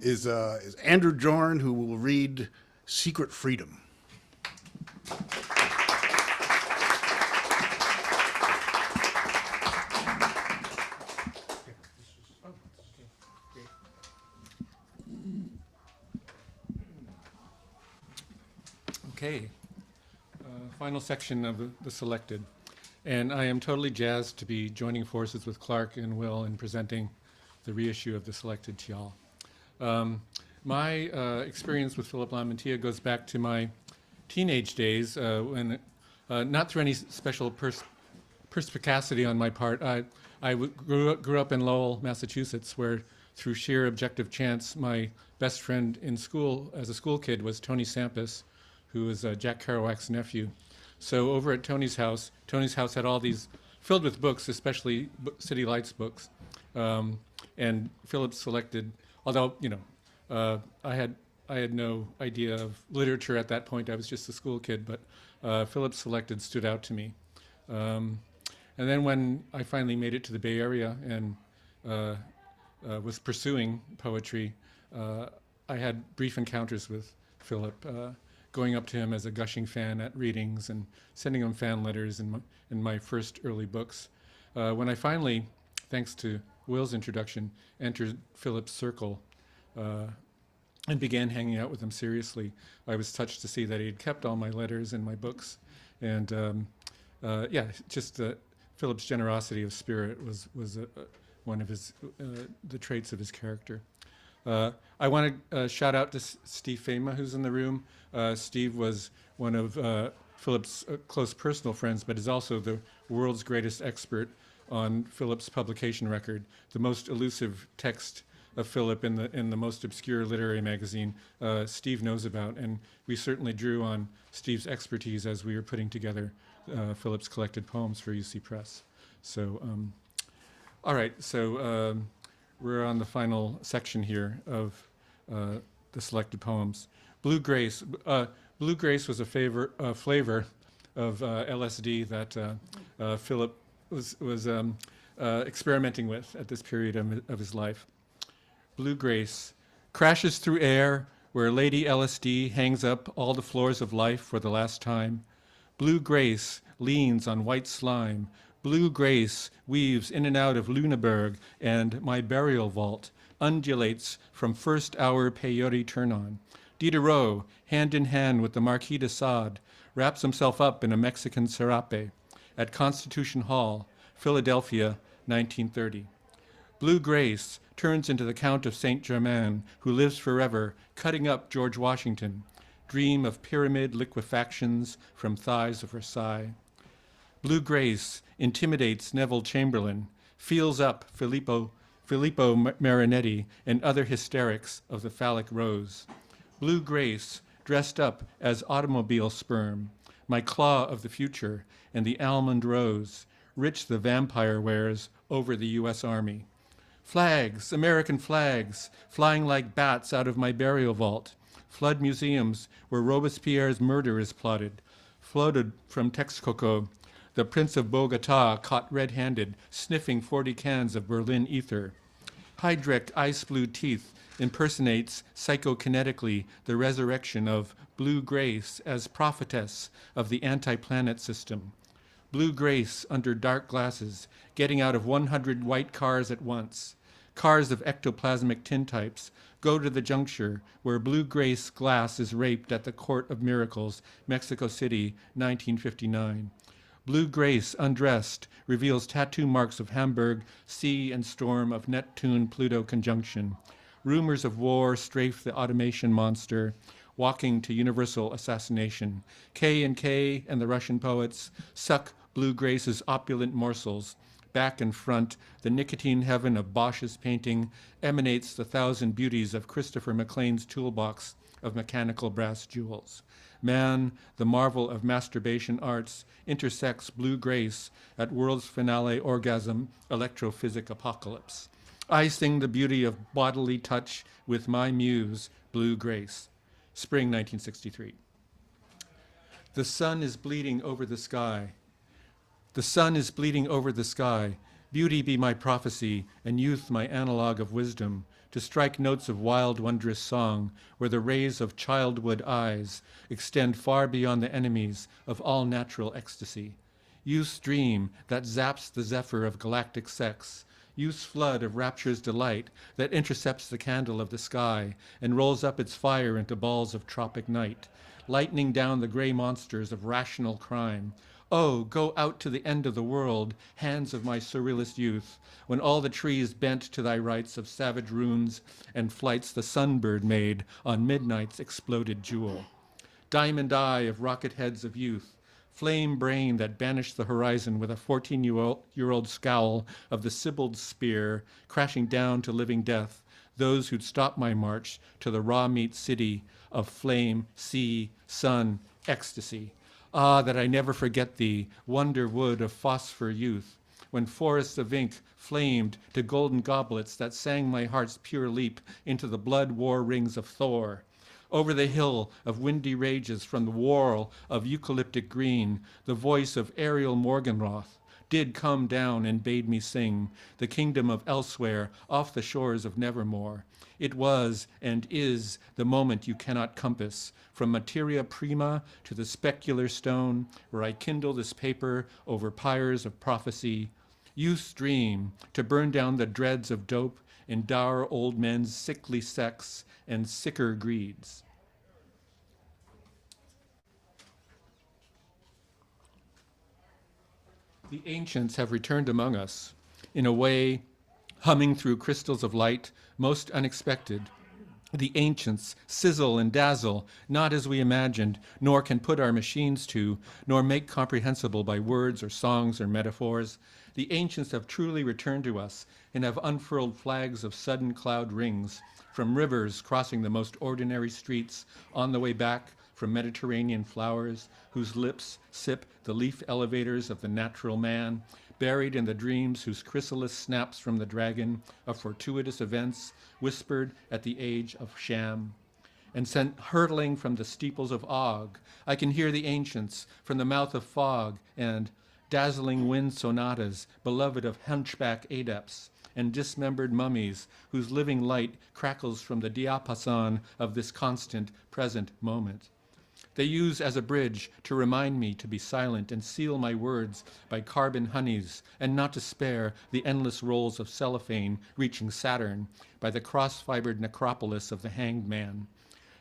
Is Andrew Joron, who will read Secret Freedom. Okay, final section of the selected. And I am totally jazzed to be joining forces with Clark and Will in presenting the reissue of the selected Tial. My experience with Philip Lamantia goes back to my teenage days when, not through any special perspicacity on my part, grew up in Lowell, Massachusetts, where through sheer objective chance, my best friend in school as a school kid was Tony Sampis, who was Jack Kerouac's nephew. So over at Tony's house had all these filled with books, especially City Lights books. And Philip selected, although, I had no idea of literature at that point. I was just a school kid, but Philip selected stood out to me. And then when I finally made it to the Bay Area and was pursuing poetry, I had brief encounters with Philip, going up to him as a gushing fan at readings and sending him fan letters in my first early books. When I finally, thanks to Will's introduction, entered Philip's circle and began hanging out with him seriously, I was touched to see that he had kept all my letters and my books. And just Philip's generosity of spirit was one of his the traits of his character. I want to shout out to Steve Fama, who's in the room. Steve was one of Philip's close personal friends, but is also the world's greatest expert on Philip's publication record, the most elusive text of Philip in the most obscure literary magazine Steve knows about, and we certainly drew on Steve's expertise as we were putting together Philip's collected poems for UC Press. So, all right, so we're on the final section here of the selected poems. Blue Grace. Blue Grace was a flavor of LSD that Philip was experimenting with at this period of his life. Blue Grace crashes through air where Lady LSD hangs up all the floors of life for the last time. Blue Grace leans on white slime. Blue Grace weaves in and out of Lüneburg and my burial vault, undulates from first hour peyote turn-on. Diderot, hand in hand with the Marquis de Sade, wraps himself up in a Mexican serape at Constitution Hall, Philadelphia, 1930. Blue Grace turns into the Count of Saint Germain, who lives forever, cutting up George Washington, dream of pyramid liquefactions from thighs of Versailles. Blue Grace intimidates Neville Chamberlain, feels up Filippo Marinetti and other hysterics of the phallic rose. Blue Grace dressed up as automobile sperm, my claw of the future, and the almond rose, rich the vampire wears over the U.S. Army. Flags, American flags, flying like bats out of my burial vault. Flood museums where Robespierre's murder is plotted. Floated from Texcoco, the Prince of Bogota caught red-handed, sniffing 40 cans of Berlin ether. Heydrich ice blue teeth impersonates psychokinetically the resurrection of Blue Grace as prophetess of the anti-planet system. Blue Grace under dark glasses, getting out of 100 white cars at once. Cars of ectoplasmic tintypes go to the juncture where Blue Grace glass is raped at the Court of Miracles, Mexico City, 1959. Blue Grace, undressed, reveals tattoo marks of Hamburg, sea and storm of Neptune-Pluto conjunction. Rumors of war strafe the automation monster, walking to universal assassination. K and the Russian poets suck Blue Grace's opulent morsels. Back and front, the nicotine heaven of Bosch's painting emanates the thousand beauties of Christopher McLean's toolbox of mechanical brass jewels. Man, the marvel of masturbation arts, intersects Blue Grace at world's finale orgasm, electrophysic apocalypse. I sing the beauty of bodily touch with my muse, Blue Grace. Spring 1963. The sun is bleeding over the sky. The sun is bleeding over the sky. Beauty be my prophecy, and youth my analog of wisdom, to strike notes of wild, wondrous song, where the rays of childhood eyes extend far beyond the enemies of all natural ecstasy. Youth's dream that zaps the zephyr of galactic sex, youth's flood of rapture's delight that intercepts the candle of the sky and rolls up its fire into balls of tropic night, lightening down the gray monsters of rational crime. Oh, go out to the end of the world, hands of my surrealist youth, when all the trees bent to thy rites of savage runes and flights the sunbird made on midnight's exploded jewel. Diamond eye of rocket heads of youth, flame brain that banished the horizon with a 14-year-old scowl of the Sibyl's spear, crashing down to living death, those who'd stop my march to the raw meat city of flame, sea, sun, ecstasy. Ah, that I never forget thee, wonder wood of phosphor youth, when forests of ink flamed to golden goblets that sang my heart's pure leap into the blood war rings of Thor. Over the hill of windy rages from the whorl of eucalyptic green, the voice of Ariel Morgenroth did come down and bade me sing the kingdom of elsewhere off the shores of Nevermore. It was and is the moment you cannot compass, from materia prima to the specular stone, where I kindle this paper over pyres of prophecy. Youth's dream to burn down the dreads of dope and dour old men's sickly sex and sicker greeds. The ancients have returned among us, in a way humming through crystals of light, most unexpected. The ancients sizzle and dazzle, not as we imagined, nor can put our machines to, nor make comprehensible by words or songs or metaphors. The ancients have truly returned to us and have unfurled flags of sudden cloud rings from rivers crossing the most ordinary streets on the way back from Mediterranean flowers whose lips sip the leaf elevators of the natural man, buried in the dreams whose chrysalis snaps from the dragon of fortuitous events whispered at the age of sham. And sent hurtling from the steeples of Og, I can hear the ancients from the mouth of fog and dazzling wind sonatas, beloved of hunchback adepts, and dismembered mummies whose living light crackles from the diapason of this constant present moment. They use as a bridge to remind me to be silent and seal my words by carbon honeys, and not to spare the endless rolls of cellophane reaching Saturn by the cross-fibered necropolis of the hanged man.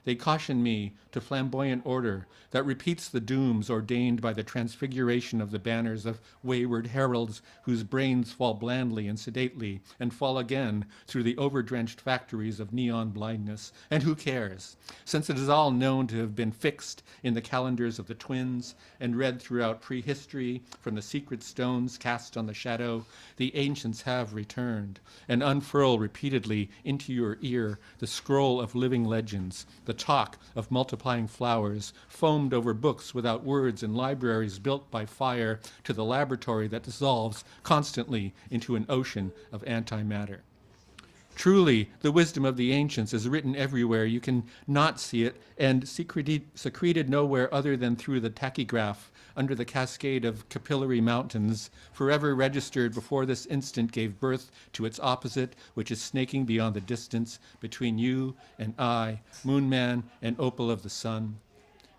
They caution me to flamboyant order that repeats the dooms ordained by the transfiguration of the banners of wayward heralds whose brains fall blandly and sedately and fall again through the overdrenched factories of neon blindness. And who cares, since it is all known to have been fixed in the calendars of the twins and read throughout prehistory from the secret stones cast on the shadow. The ancients have returned and unfurl repeatedly into your ear the scroll of living legends, the talk of multiplying flowers, foamed over books without words in libraries built by fire to the laboratory that dissolves constantly into an ocean of antimatter. Truly, the wisdom of the ancients is written everywhere. You can not see it, and secreted nowhere other than through the tachygraph under the cascade of capillary mountains, forever registered before this instant gave birth to its opposite, which is snaking beyond the distance between you and I, moon man and opal of the sun.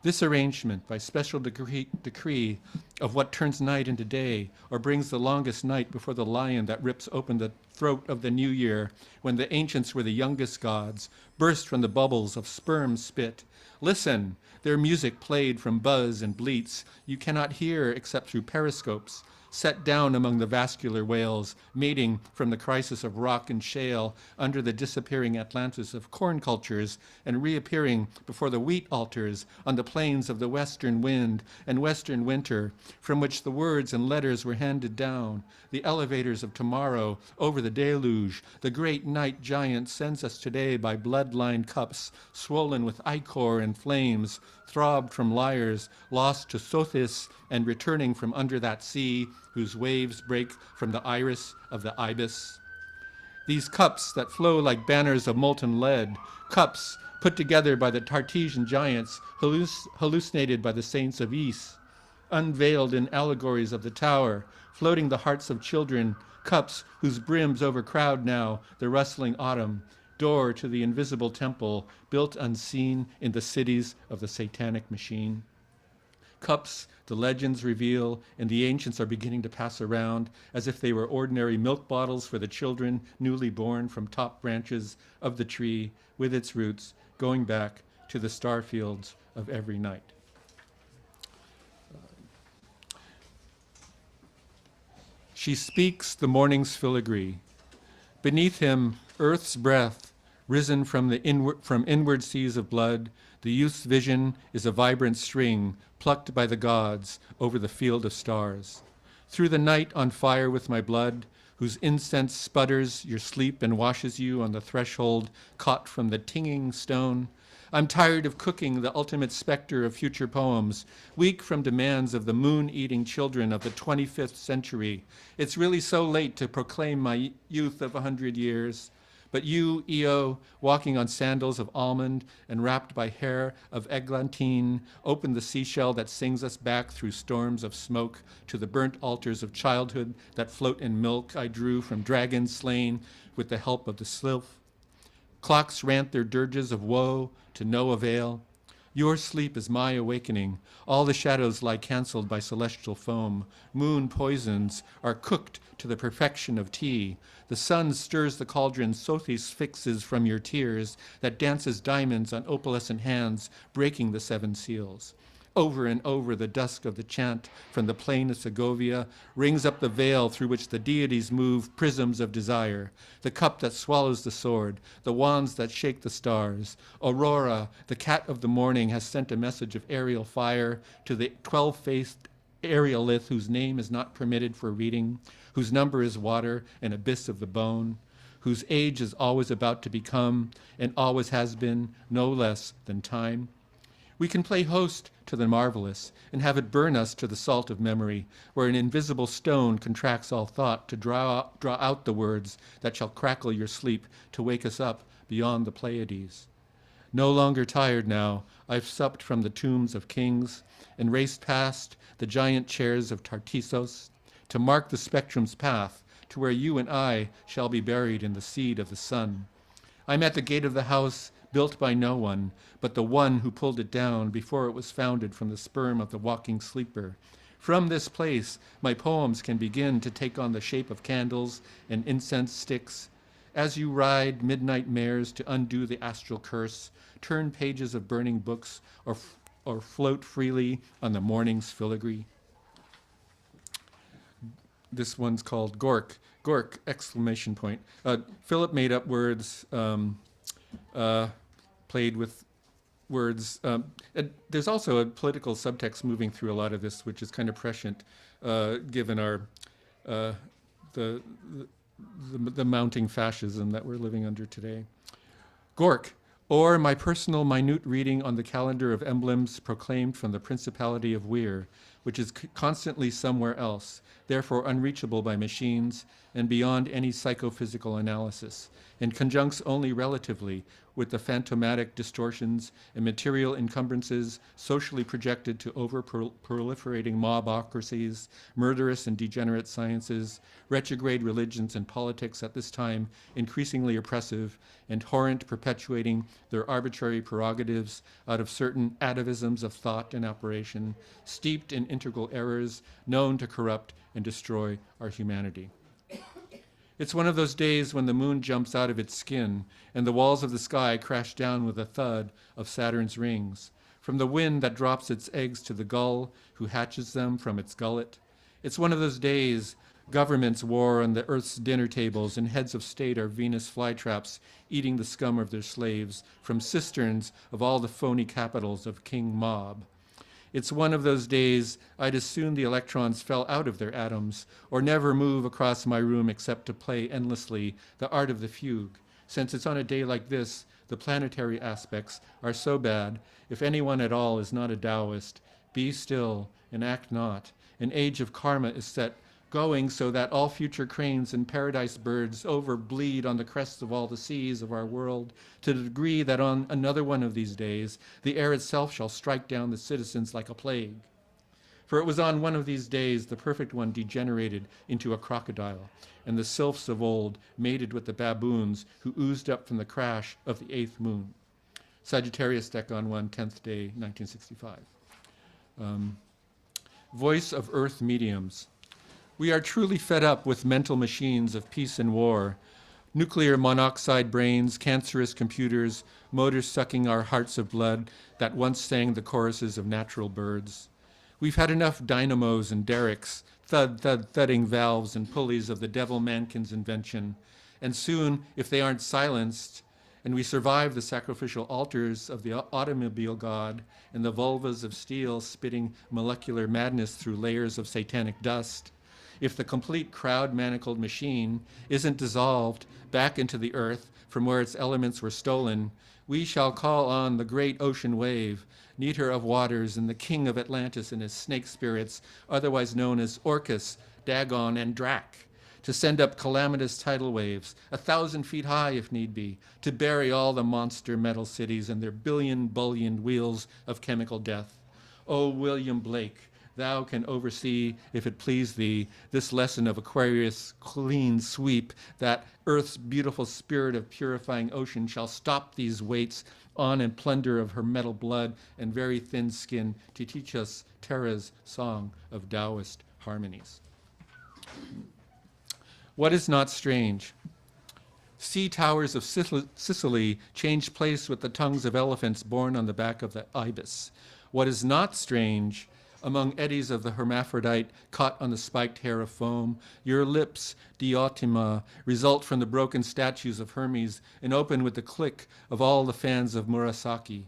This arrangement, by special decree of what turns night into day, or brings the longest night before the lion that rips open the throat of the new year, when the ancients were the youngest gods, burst from the bubbles of sperm spit. Listen, their music played from buzz and bleats you cannot hear except through periscopes, set down among the vascular whales, mating from the crisis of rock and shale under the disappearing Atlantis of corn cultures and reappearing before the wheat altars on the plains of the western wind and western winter, from which the words and letters were handed down, the elevators of tomorrow over the deluge, the great night giant sends us today by blood-lined cups, swollen with ichor and flames, throbbed from lyres, lost to Sothis, and returning from under that sea, whose waves break from the iris of the ibis. These cups that flow like banners of molten lead, cups put together by the Tartesian giants, hallucinated by the saints of Ys, unveiled in allegories of the tower, floating the hearts of children, cups whose brims overcrowd now the rustling autumn, door to the invisible temple built unseen in the cities of the satanic machine. Cups the legends reveal and the ancients are beginning to pass around as if they were ordinary milk bottles for the children newly born from top branches of the tree with its roots going back to the star fields of every night. She speaks the morning's filigree. Beneath him, earth's breath, risen from inward seas of blood, the youth's vision is a vibrant string plucked by the gods over the field of stars. Through the night on fire with my blood, whose incense sputters your sleep and washes you on the threshold caught from the tinging stone, I'm tired of cooking the ultimate specter of future poems, weak from demands of the moon-eating children of the 25th century. It's really so late to proclaim my youth of 100 years. But you, Io, walking on sandals of almond and wrapped by hair of eglantine, open the seashell that sings us back through storms of smoke to the burnt altars of childhood that float in milk I drew from dragons slain with the help of the sylph. Clocks rant their dirges of woe to no avail. Your sleep is my awakening. All the shadows lie cancelled by celestial foam. Moon poisons are cooked to the perfection of tea. The sun stirs the cauldron Sothis fixes from your tears that dances diamonds on opalescent hands, breaking the 7 seals. Over and over the dusk of the chant from the plain of Segovia rings up the veil through which the deities move prisms of desire, the cup that swallows the sword, the wands that shake the stars. Aurora, the cat of the morning, has sent a message of aerial fire to the 12-faced aerialith whose name is not permitted for reading, whose number is water, an abyss of the bone, whose age is always about to become, and always has been, no less than time. We can play host to the marvelous and have it burn us to the salt of memory, where an invisible stone contracts all thought to draw out the words that shall crackle your sleep to wake us up beyond the Pleiades. No longer tired now, I've supped from the tombs of kings and raced past the giant chairs of Tartessos to mark the spectrum's path to where you and I shall be buried in the seed of the sun. I'm at the gate of the house built by no one, but the one who pulled it down before it was founded from the sperm of the walking sleeper. From this place, my poems can begin to take on the shape of candles and incense sticks. As you ride midnight mares to undo the astral curse, turn pages of burning books, or float freely on the morning's filigree. This one's called Gork. Gork, exclamation point. Philip made up words, played with words. And there's also a political subtext moving through a lot of this, which is kind of prescient, given our the mounting fascism that we're living under today. Gork, or my personal minute reading on the calendar of emblems proclaimed from the Principality of Weir, which is constantly somewhere else, therefore unreachable by machines and beyond any psychophysical analysis, and conjuncts only relatively with the phantomatic distortions and material encumbrances socially projected to over-proliferating mobocracies, murderous and degenerate sciences, retrograde religions and politics at this time increasingly oppressive and horrent, perpetuating their arbitrary prerogatives out of certain atavisms of thought and operation, steeped in integral errors known to corrupt and destroy our humanity. It's one of those days when the moon jumps out of its skin and the walls of the sky crash down with a thud of Saturn's rings. From the wind that drops its eggs to the gull who hatches them from its gullet. It's one of those days governments war on the earth's dinner tables and heads of state are Venus flytraps eating the scum of their slaves from cisterns of all the phony capitals of King Mob. It's one of those days I'd assume the electrons fell out of their atoms or never move across my room except to play endlessly the art of the fugue. Since it's on a day like this, the planetary aspects are so bad, if anyone at all is not a Taoist, be still and act not. An age of karma is set, going so that all future cranes and paradise birds overbleed on the crests of all the seas of our world, to the degree that on another one of these days, the air itself shall strike down the citizens like a plague. For it was on one of these days the perfect one degenerated into a crocodile, and the sylphs of old mated with the baboons who oozed up from the crash of the 8th moon. Sagittarius Decon 1, 10th day, 1965. Voice of Earth Mediums. We are truly fed up with mental machines of peace and war, Nuclear monoxide brains, cancerous computers, motors sucking our hearts of blood that once sang the choruses of natural birds. We've had enough dynamos and derricks, thudding valves and pulleys of the devil mankin's invention. And soon, if they aren't silenced, and we survive the sacrificial altars of the automobile god and the vulvas of steel spitting molecular madness through layers of satanic dust, if the complete crowd-manacled machine isn't dissolved back into the earth from where its elements were stolen, we shall call on the great ocean wave, Neater of waters, and the king of Atlantis and his snake spirits, otherwise known as Orcus, Dagon, and Drac, to send up calamitous tidal waves, 1,000 feet high if need be, to bury all the monster metal cities and their billion-bullioned wheels of chemical death. O William Blake, thou can oversee, if it please thee, this lesson of Aquarius' clean sweep, that earth's beautiful spirit of purifying ocean shall stop these weights on and plunder of her metal blood and very thin skin to teach us Terra's song of Taoist harmonies. What is not strange? Sea towers of Sicily changed place with the tongues of elephants born on the back of the ibis. What is not strange, among eddies of the hermaphrodite caught on the spiked hair of foam, your lips, Diotima, result from the broken statues of Hermes and open with the click of all the fans of Murasaki.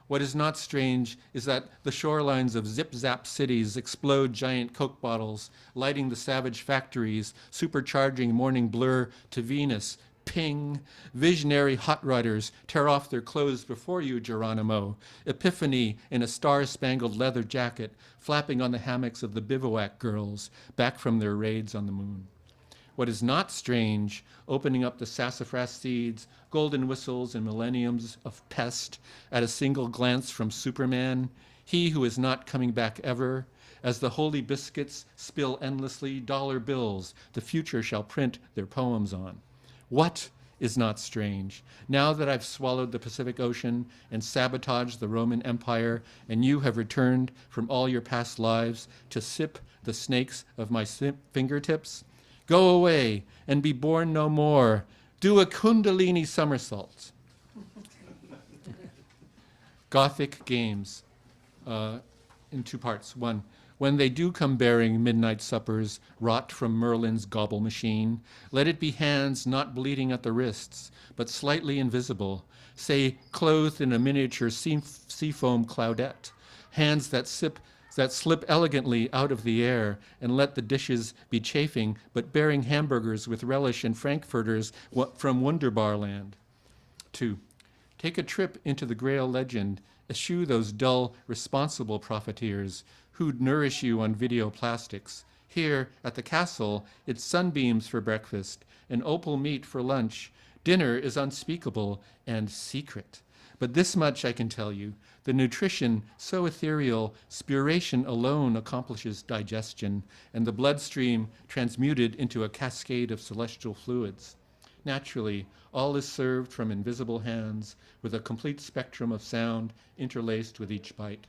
What is not strange is that the shorelines of zip-zap cities explode giant Coke bottles, lighting the savage factories, supercharging morning blur to Venus. Ping. Visionary hot riders tear off their clothes before you, Geronimo. Epiphany in a star-spangled leather jacket, flapping on the hammocks of the bivouac girls, back from their raids on the moon. What is not strange, opening up the sassafras seeds, golden whistles, and millenniums of pest at a single glance from Superman, he who is not coming back ever, as the holy biscuits spill endlessly dollar bills the future shall print their poems on. What is not strange? Now that I've swallowed the Pacific Ocean and sabotaged the Roman Empire, and you have returned from all your past lives to sip the snakes of my fingertips, go away and be born no more. Do a Kundalini somersault. Gothic games in two parts. One, when they do come bearing midnight suppers wrought from Merlin's gobble machine, let it be hands not bleeding at the wrists, but slightly invisible, say clothed in a miniature seafoam cloudette, hands that slip elegantly out of the air and let the dishes be chafing, but bearing hamburgers with relish and frankfurters from Wunderbar land. 2. Take a trip into the Grail legend, eschew those dull, responsible profiteers who'd nourish you on video plastics. Here, at the castle, it's sunbeams for breakfast and opal meat for lunch. Dinner is unspeakable and secret. But this much I can tell you, the nutrition, so ethereal, spiration alone accomplishes digestion, and the bloodstream transmuted into a cascade of celestial fluids. Naturally, all is served from invisible hands, with a complete spectrum of sound interlaced with each bite.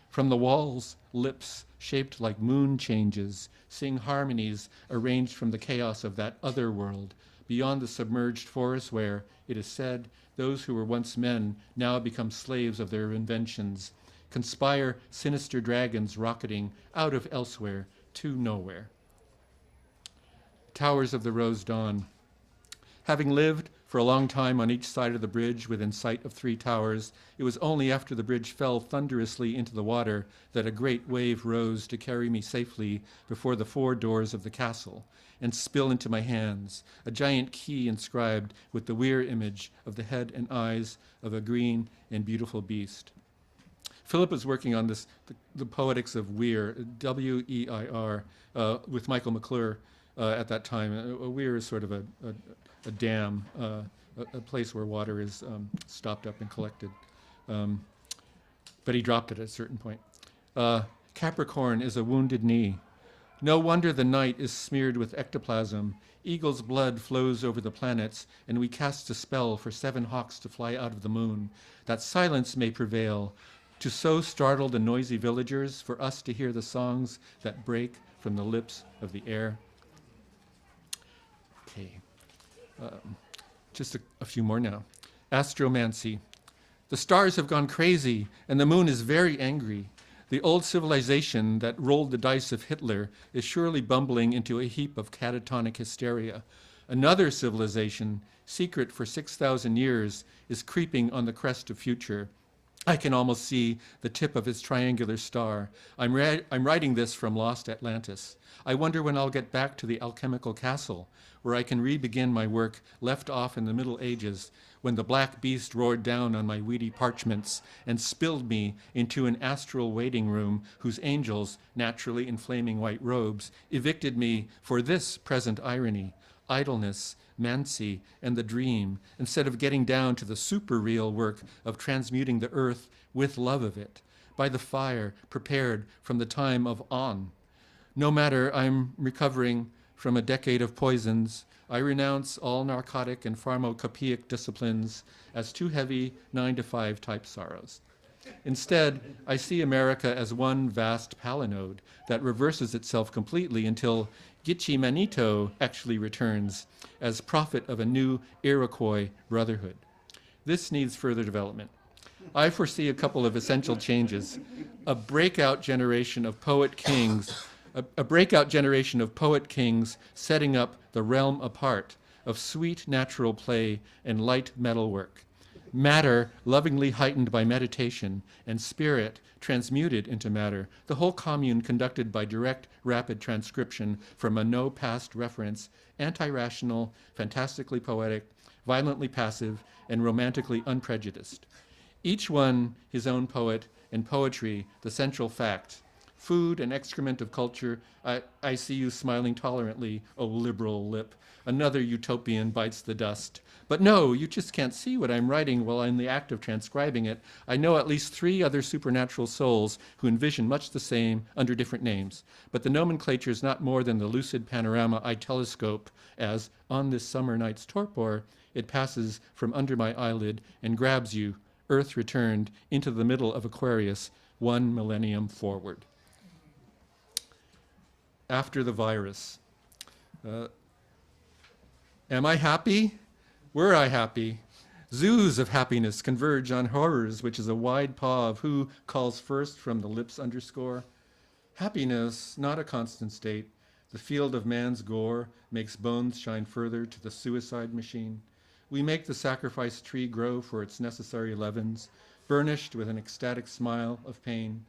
From the walls, lips, shaped like moon changes, sing harmonies arranged from the chaos of that other world, beyond the submerged forest where, it is said, those who were once men now become slaves of their inventions, conspire sinister dragons rocketing out of elsewhere to nowhere. Towers of the Rose Dawn. Having lived for a long time on each side of the bridge within sight of 3 towers, it was only after the bridge fell thunderously into the water that a great wave rose to carry me safely before the 4 doors of the castle and spill into my hands, a giant key inscribed with the Weir image of the head and eyes of a green and beautiful beast. Philip was working on this, the Poetics of Weir, W-E-I-R, with Michael McClure at that time. A weir is sort of a dam, a place where water is stopped up and collected. But he dropped it at a certain point. Capricorn is a wounded knee. No wonder the night is smeared with ectoplasm. Eagle's blood flows over the planets, and we cast a spell for 7 hawks to fly out of the moon, that silence may prevail, to so startle the noisy villagers, for us to hear the songs that break from the lips of the air. Okay. just a few more now. Astromancy. The stars have gone crazy, and the moon is very angry. The old civilization that rolled the dice of Hitler is surely bumbling into a heap of catatonic hysteria. Another civilization, secret for 6,000 years, is creeping on the crest of future. I can almost see the tip of its triangular star. I'm writing this from Lost Atlantis. I wonder when I'll get back to the alchemical castle, where I can re-begin my work left off in the Middle Ages, when the black beast roared down on my weedy parchments and spilled me into an astral waiting room whose angels, naturally in flaming white robes, evicted me for this present irony, idleness, mancy, and the dream, instead of getting down to the super-real work of transmuting the earth with love of it, by the fire prepared from the time of On. No matter I'm recovering from a decade of poisons, I renounce all narcotic and pharmacopoeic disciplines as too heavy 9-to-5 type sorrows. Instead, I see America as one vast palinode that reverses itself completely until Gitchi Manito actually returns as prophet of a new Iroquois brotherhood. This needs further development. I foresee a couple of essential changes. A breakout generation of poet kings setting up the realm apart of sweet natural play and light metal work. Matter lovingly heightened by meditation, and spirit transmuted into matter, the whole commune conducted by direct, rapid transcription from a no past reference, anti-rational, fantastically poetic, violently passive, and romantically unprejudiced. Each one his own poet, and poetry the central fact. Food and excrement of culture, I see you smiling tolerantly, O liberal lip. Another utopian bites the dust. But no, you just can't see what I'm writing while I'm in the act of transcribing it. I know at least 3 other supernatural souls who envision much the same under different names. But the nomenclature is not more than the lucid panorama I telescope as, on this summer night's torpor, it passes from under my eyelid and grabs you, Earth returned, into the middle of Aquarius, 1 millennium forward. After the virus. Am I happy? Were I happy? Zoos of happiness converge on horrors, which is a wide paw of who calls first from the lips underscore. Happiness, not a constant state. The field of man's gore makes bones shine further to the suicide machine. We make the sacrifice tree grow for its necessary leavens, burnished with an ecstatic smile of pain.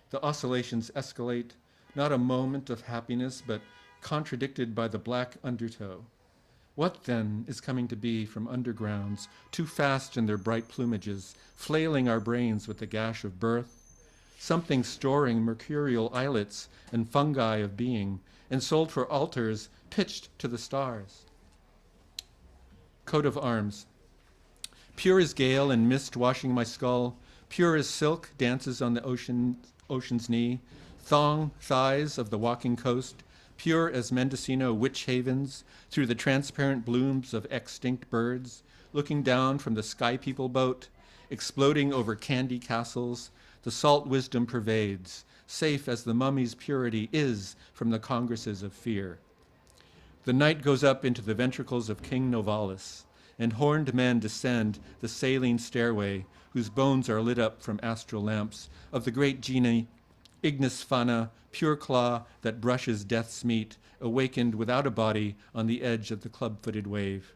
The oscillations escalate, not a moment of happiness, but contradicted by the black undertow. What, then, is coming to be from undergrounds, too fast in their bright plumages, flailing our brains with the gash of birth? Something storing mercurial islets and fungi of being, and sold for altars pitched to the stars. Coat of arms. Pure as gale and mist washing my skull, pure as silk dances on the ocean's knee, thong thighs of the walking coast, pure as Mendocino witch havens, through the transparent blooms of extinct birds, looking down from the sky people boat, exploding over candy castles, the salt wisdom pervades, safe as the mummy's purity is from the congresses of fear. The night goes up into the ventricles of King Novalis, and horned men descend the saline stairway, whose bones are lit up from astral lamps, of the great genie Ignis Fana, pure claw that brushes death's meat, awakened without a body on the edge of the club-footed wave.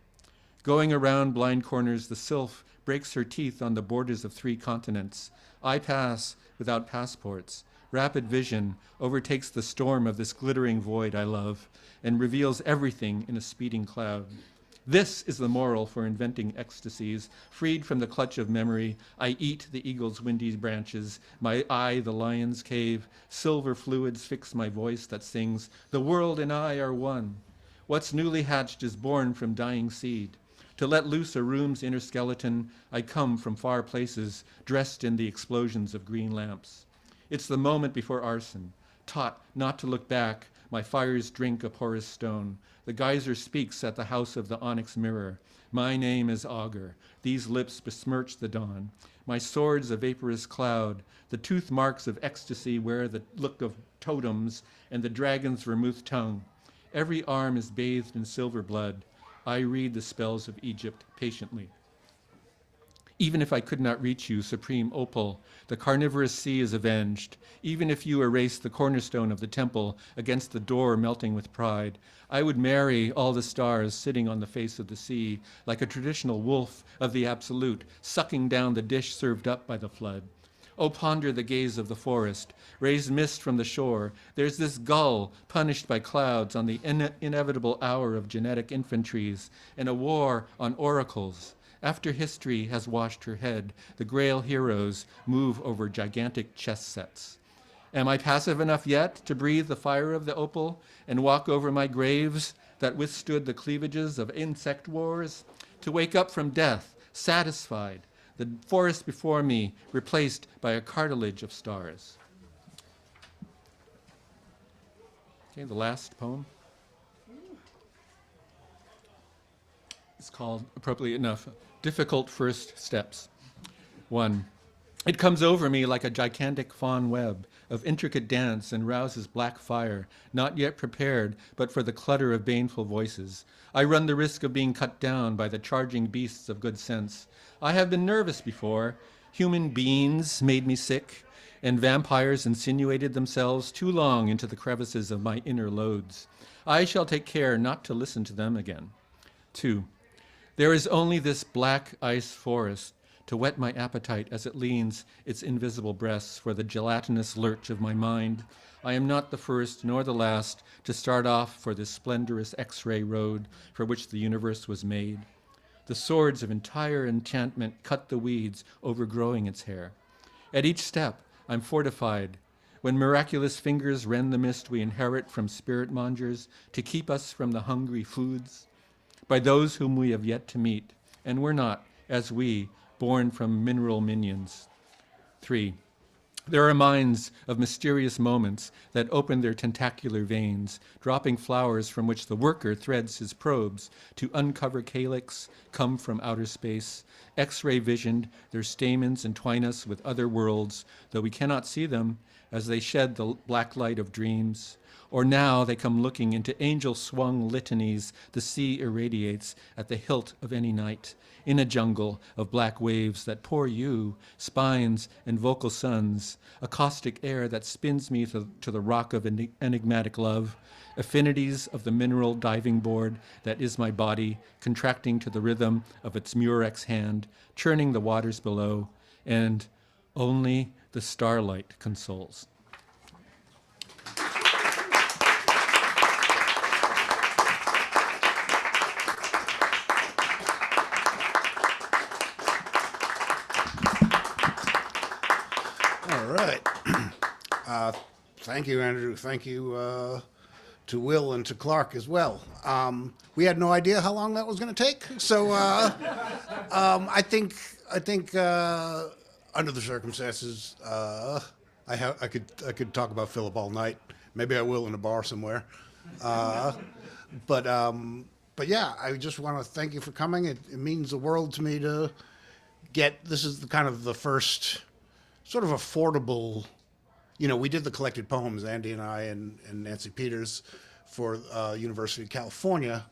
Going around blind corners, the sylph breaks her teeth on the borders of 3 continents. I pass without passports. Rapid vision overtakes the storm of this glittering void I love and reveals everything in a speeding cloud. This is the moral for inventing ecstasies. Freed from the clutch of memory, I eat the eagle's windy branches, my eye the lion's cave. Silver fluids fix my voice that sings, the world and I are one. What's newly hatched is born from dying seed. To let loose a room's inner skeleton, I come from far places, dressed in the explosions of green lamps. It's the moment before arson. Taught not to look back, my fires drink a porous stone. The geyser speaks at the house of the onyx mirror. My name is Augur. These lips besmirch the dawn. My sword's a vaporous cloud. The tooth marks of ecstasy wear the look of totems and the dragon's vermouth tongue. Every arm is bathed in silver blood. I read the spells of Egypt patiently. Even if I could not reach you, supreme opal, the carnivorous sea is avenged. Even if you erase the cornerstone of the temple against the door melting with pride, I would marry all the stars sitting on the face of the sea, like a traditional wolf of the absolute, sucking down the dish served up by the flood. Oh, ponder the gaze of the forest, raise mist from the shore. There's this gull punished by clouds on the inevitable hour of genetic infantries, and a war on oracles. After history has washed her head, the Grail heroes move over gigantic chess sets. Am I passive enough yet to breathe the fire of the opal and walk over my graves that withstood the cleavages of insect wars? To wake up from death, satisfied, the forest before me replaced by a cartilage of stars. Okay, the last poem is called, appropriately enough, Difficult First Steps. 1. It comes over me like a gigantic fawn web of intricate dance and rouses black fire, not yet prepared, but for the clutter of baneful voices. I run the risk of being cut down by the charging beasts of good sense. I have been nervous before. Human beings made me sick, and vampires insinuated themselves too long into the crevices of my inner lodes. I shall take care not to listen to them again. 2. There is only this black ice forest to whet my appetite as it leans its invisible breasts for the gelatinous lurch of my mind. I am not the first nor the last to start off for this splendorous X-ray road for which the universe was made. The swords of entire enchantment cut the weeds overgrowing its hair. At each step, I'm fortified. When miraculous fingers rend the mist we inherit from spirit mongers to keep us from the hungry foods, by those whom we have yet to meet, and we're not, as we, born from mineral minions. 3. There are mines of mysterious moments that open their tentacular veins, dropping flowers from which the worker threads his probes to uncover calyx come from outer space. X-ray visioned, their stamens entwine us with other worlds, though we cannot see them as they shed the black light of dreams. Or now they come looking into angel-swung litanies the sea irradiates at the hilt of any night, in a jungle of black waves that pour you, spines and vocal suns, a caustic air that spins me to the rock of enigmatic love, affinities of the mineral diving board that is my body, contracting to the rhythm of its murex hand, churning the waters below, and only the starlight consoles. All right. Thank you, Andrew. Thank you to Will and to Clark as well. We had no idea how long that was going to take, so I think under the circumstances, I could talk about Philip all night. Maybe I will in a bar somewhere. But yeah, I just want to thank you for coming. It means the world to me to get. This is the first sort of affordable. We did the collected poems, Andy and I and Nancy Peters, for University of California,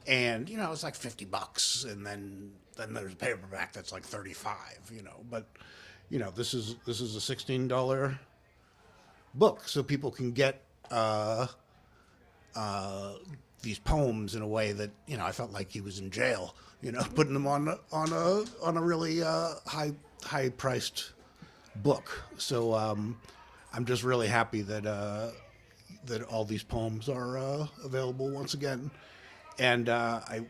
and it's like $50, and then there's a paperback that's like $35. But this is a $16 book, so people can get these poems in a way that I felt like he was in jail, putting them on a really high priced book. So I'm just really happy that all these poems are available once again, and I'm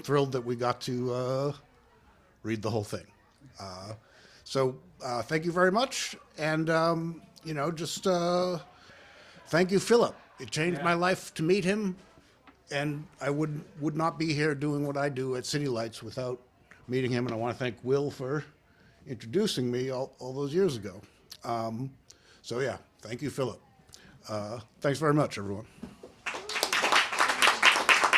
thrilled that we got to read the whole thing. So thank you very much, and thank you, Philip. It changed my life to meet him, and I would not be here doing what I do at City Lights without meeting him. And I want to thank Will for introducing me all those years ago. So yeah, thank you, Philip. Thanks very much, everyone.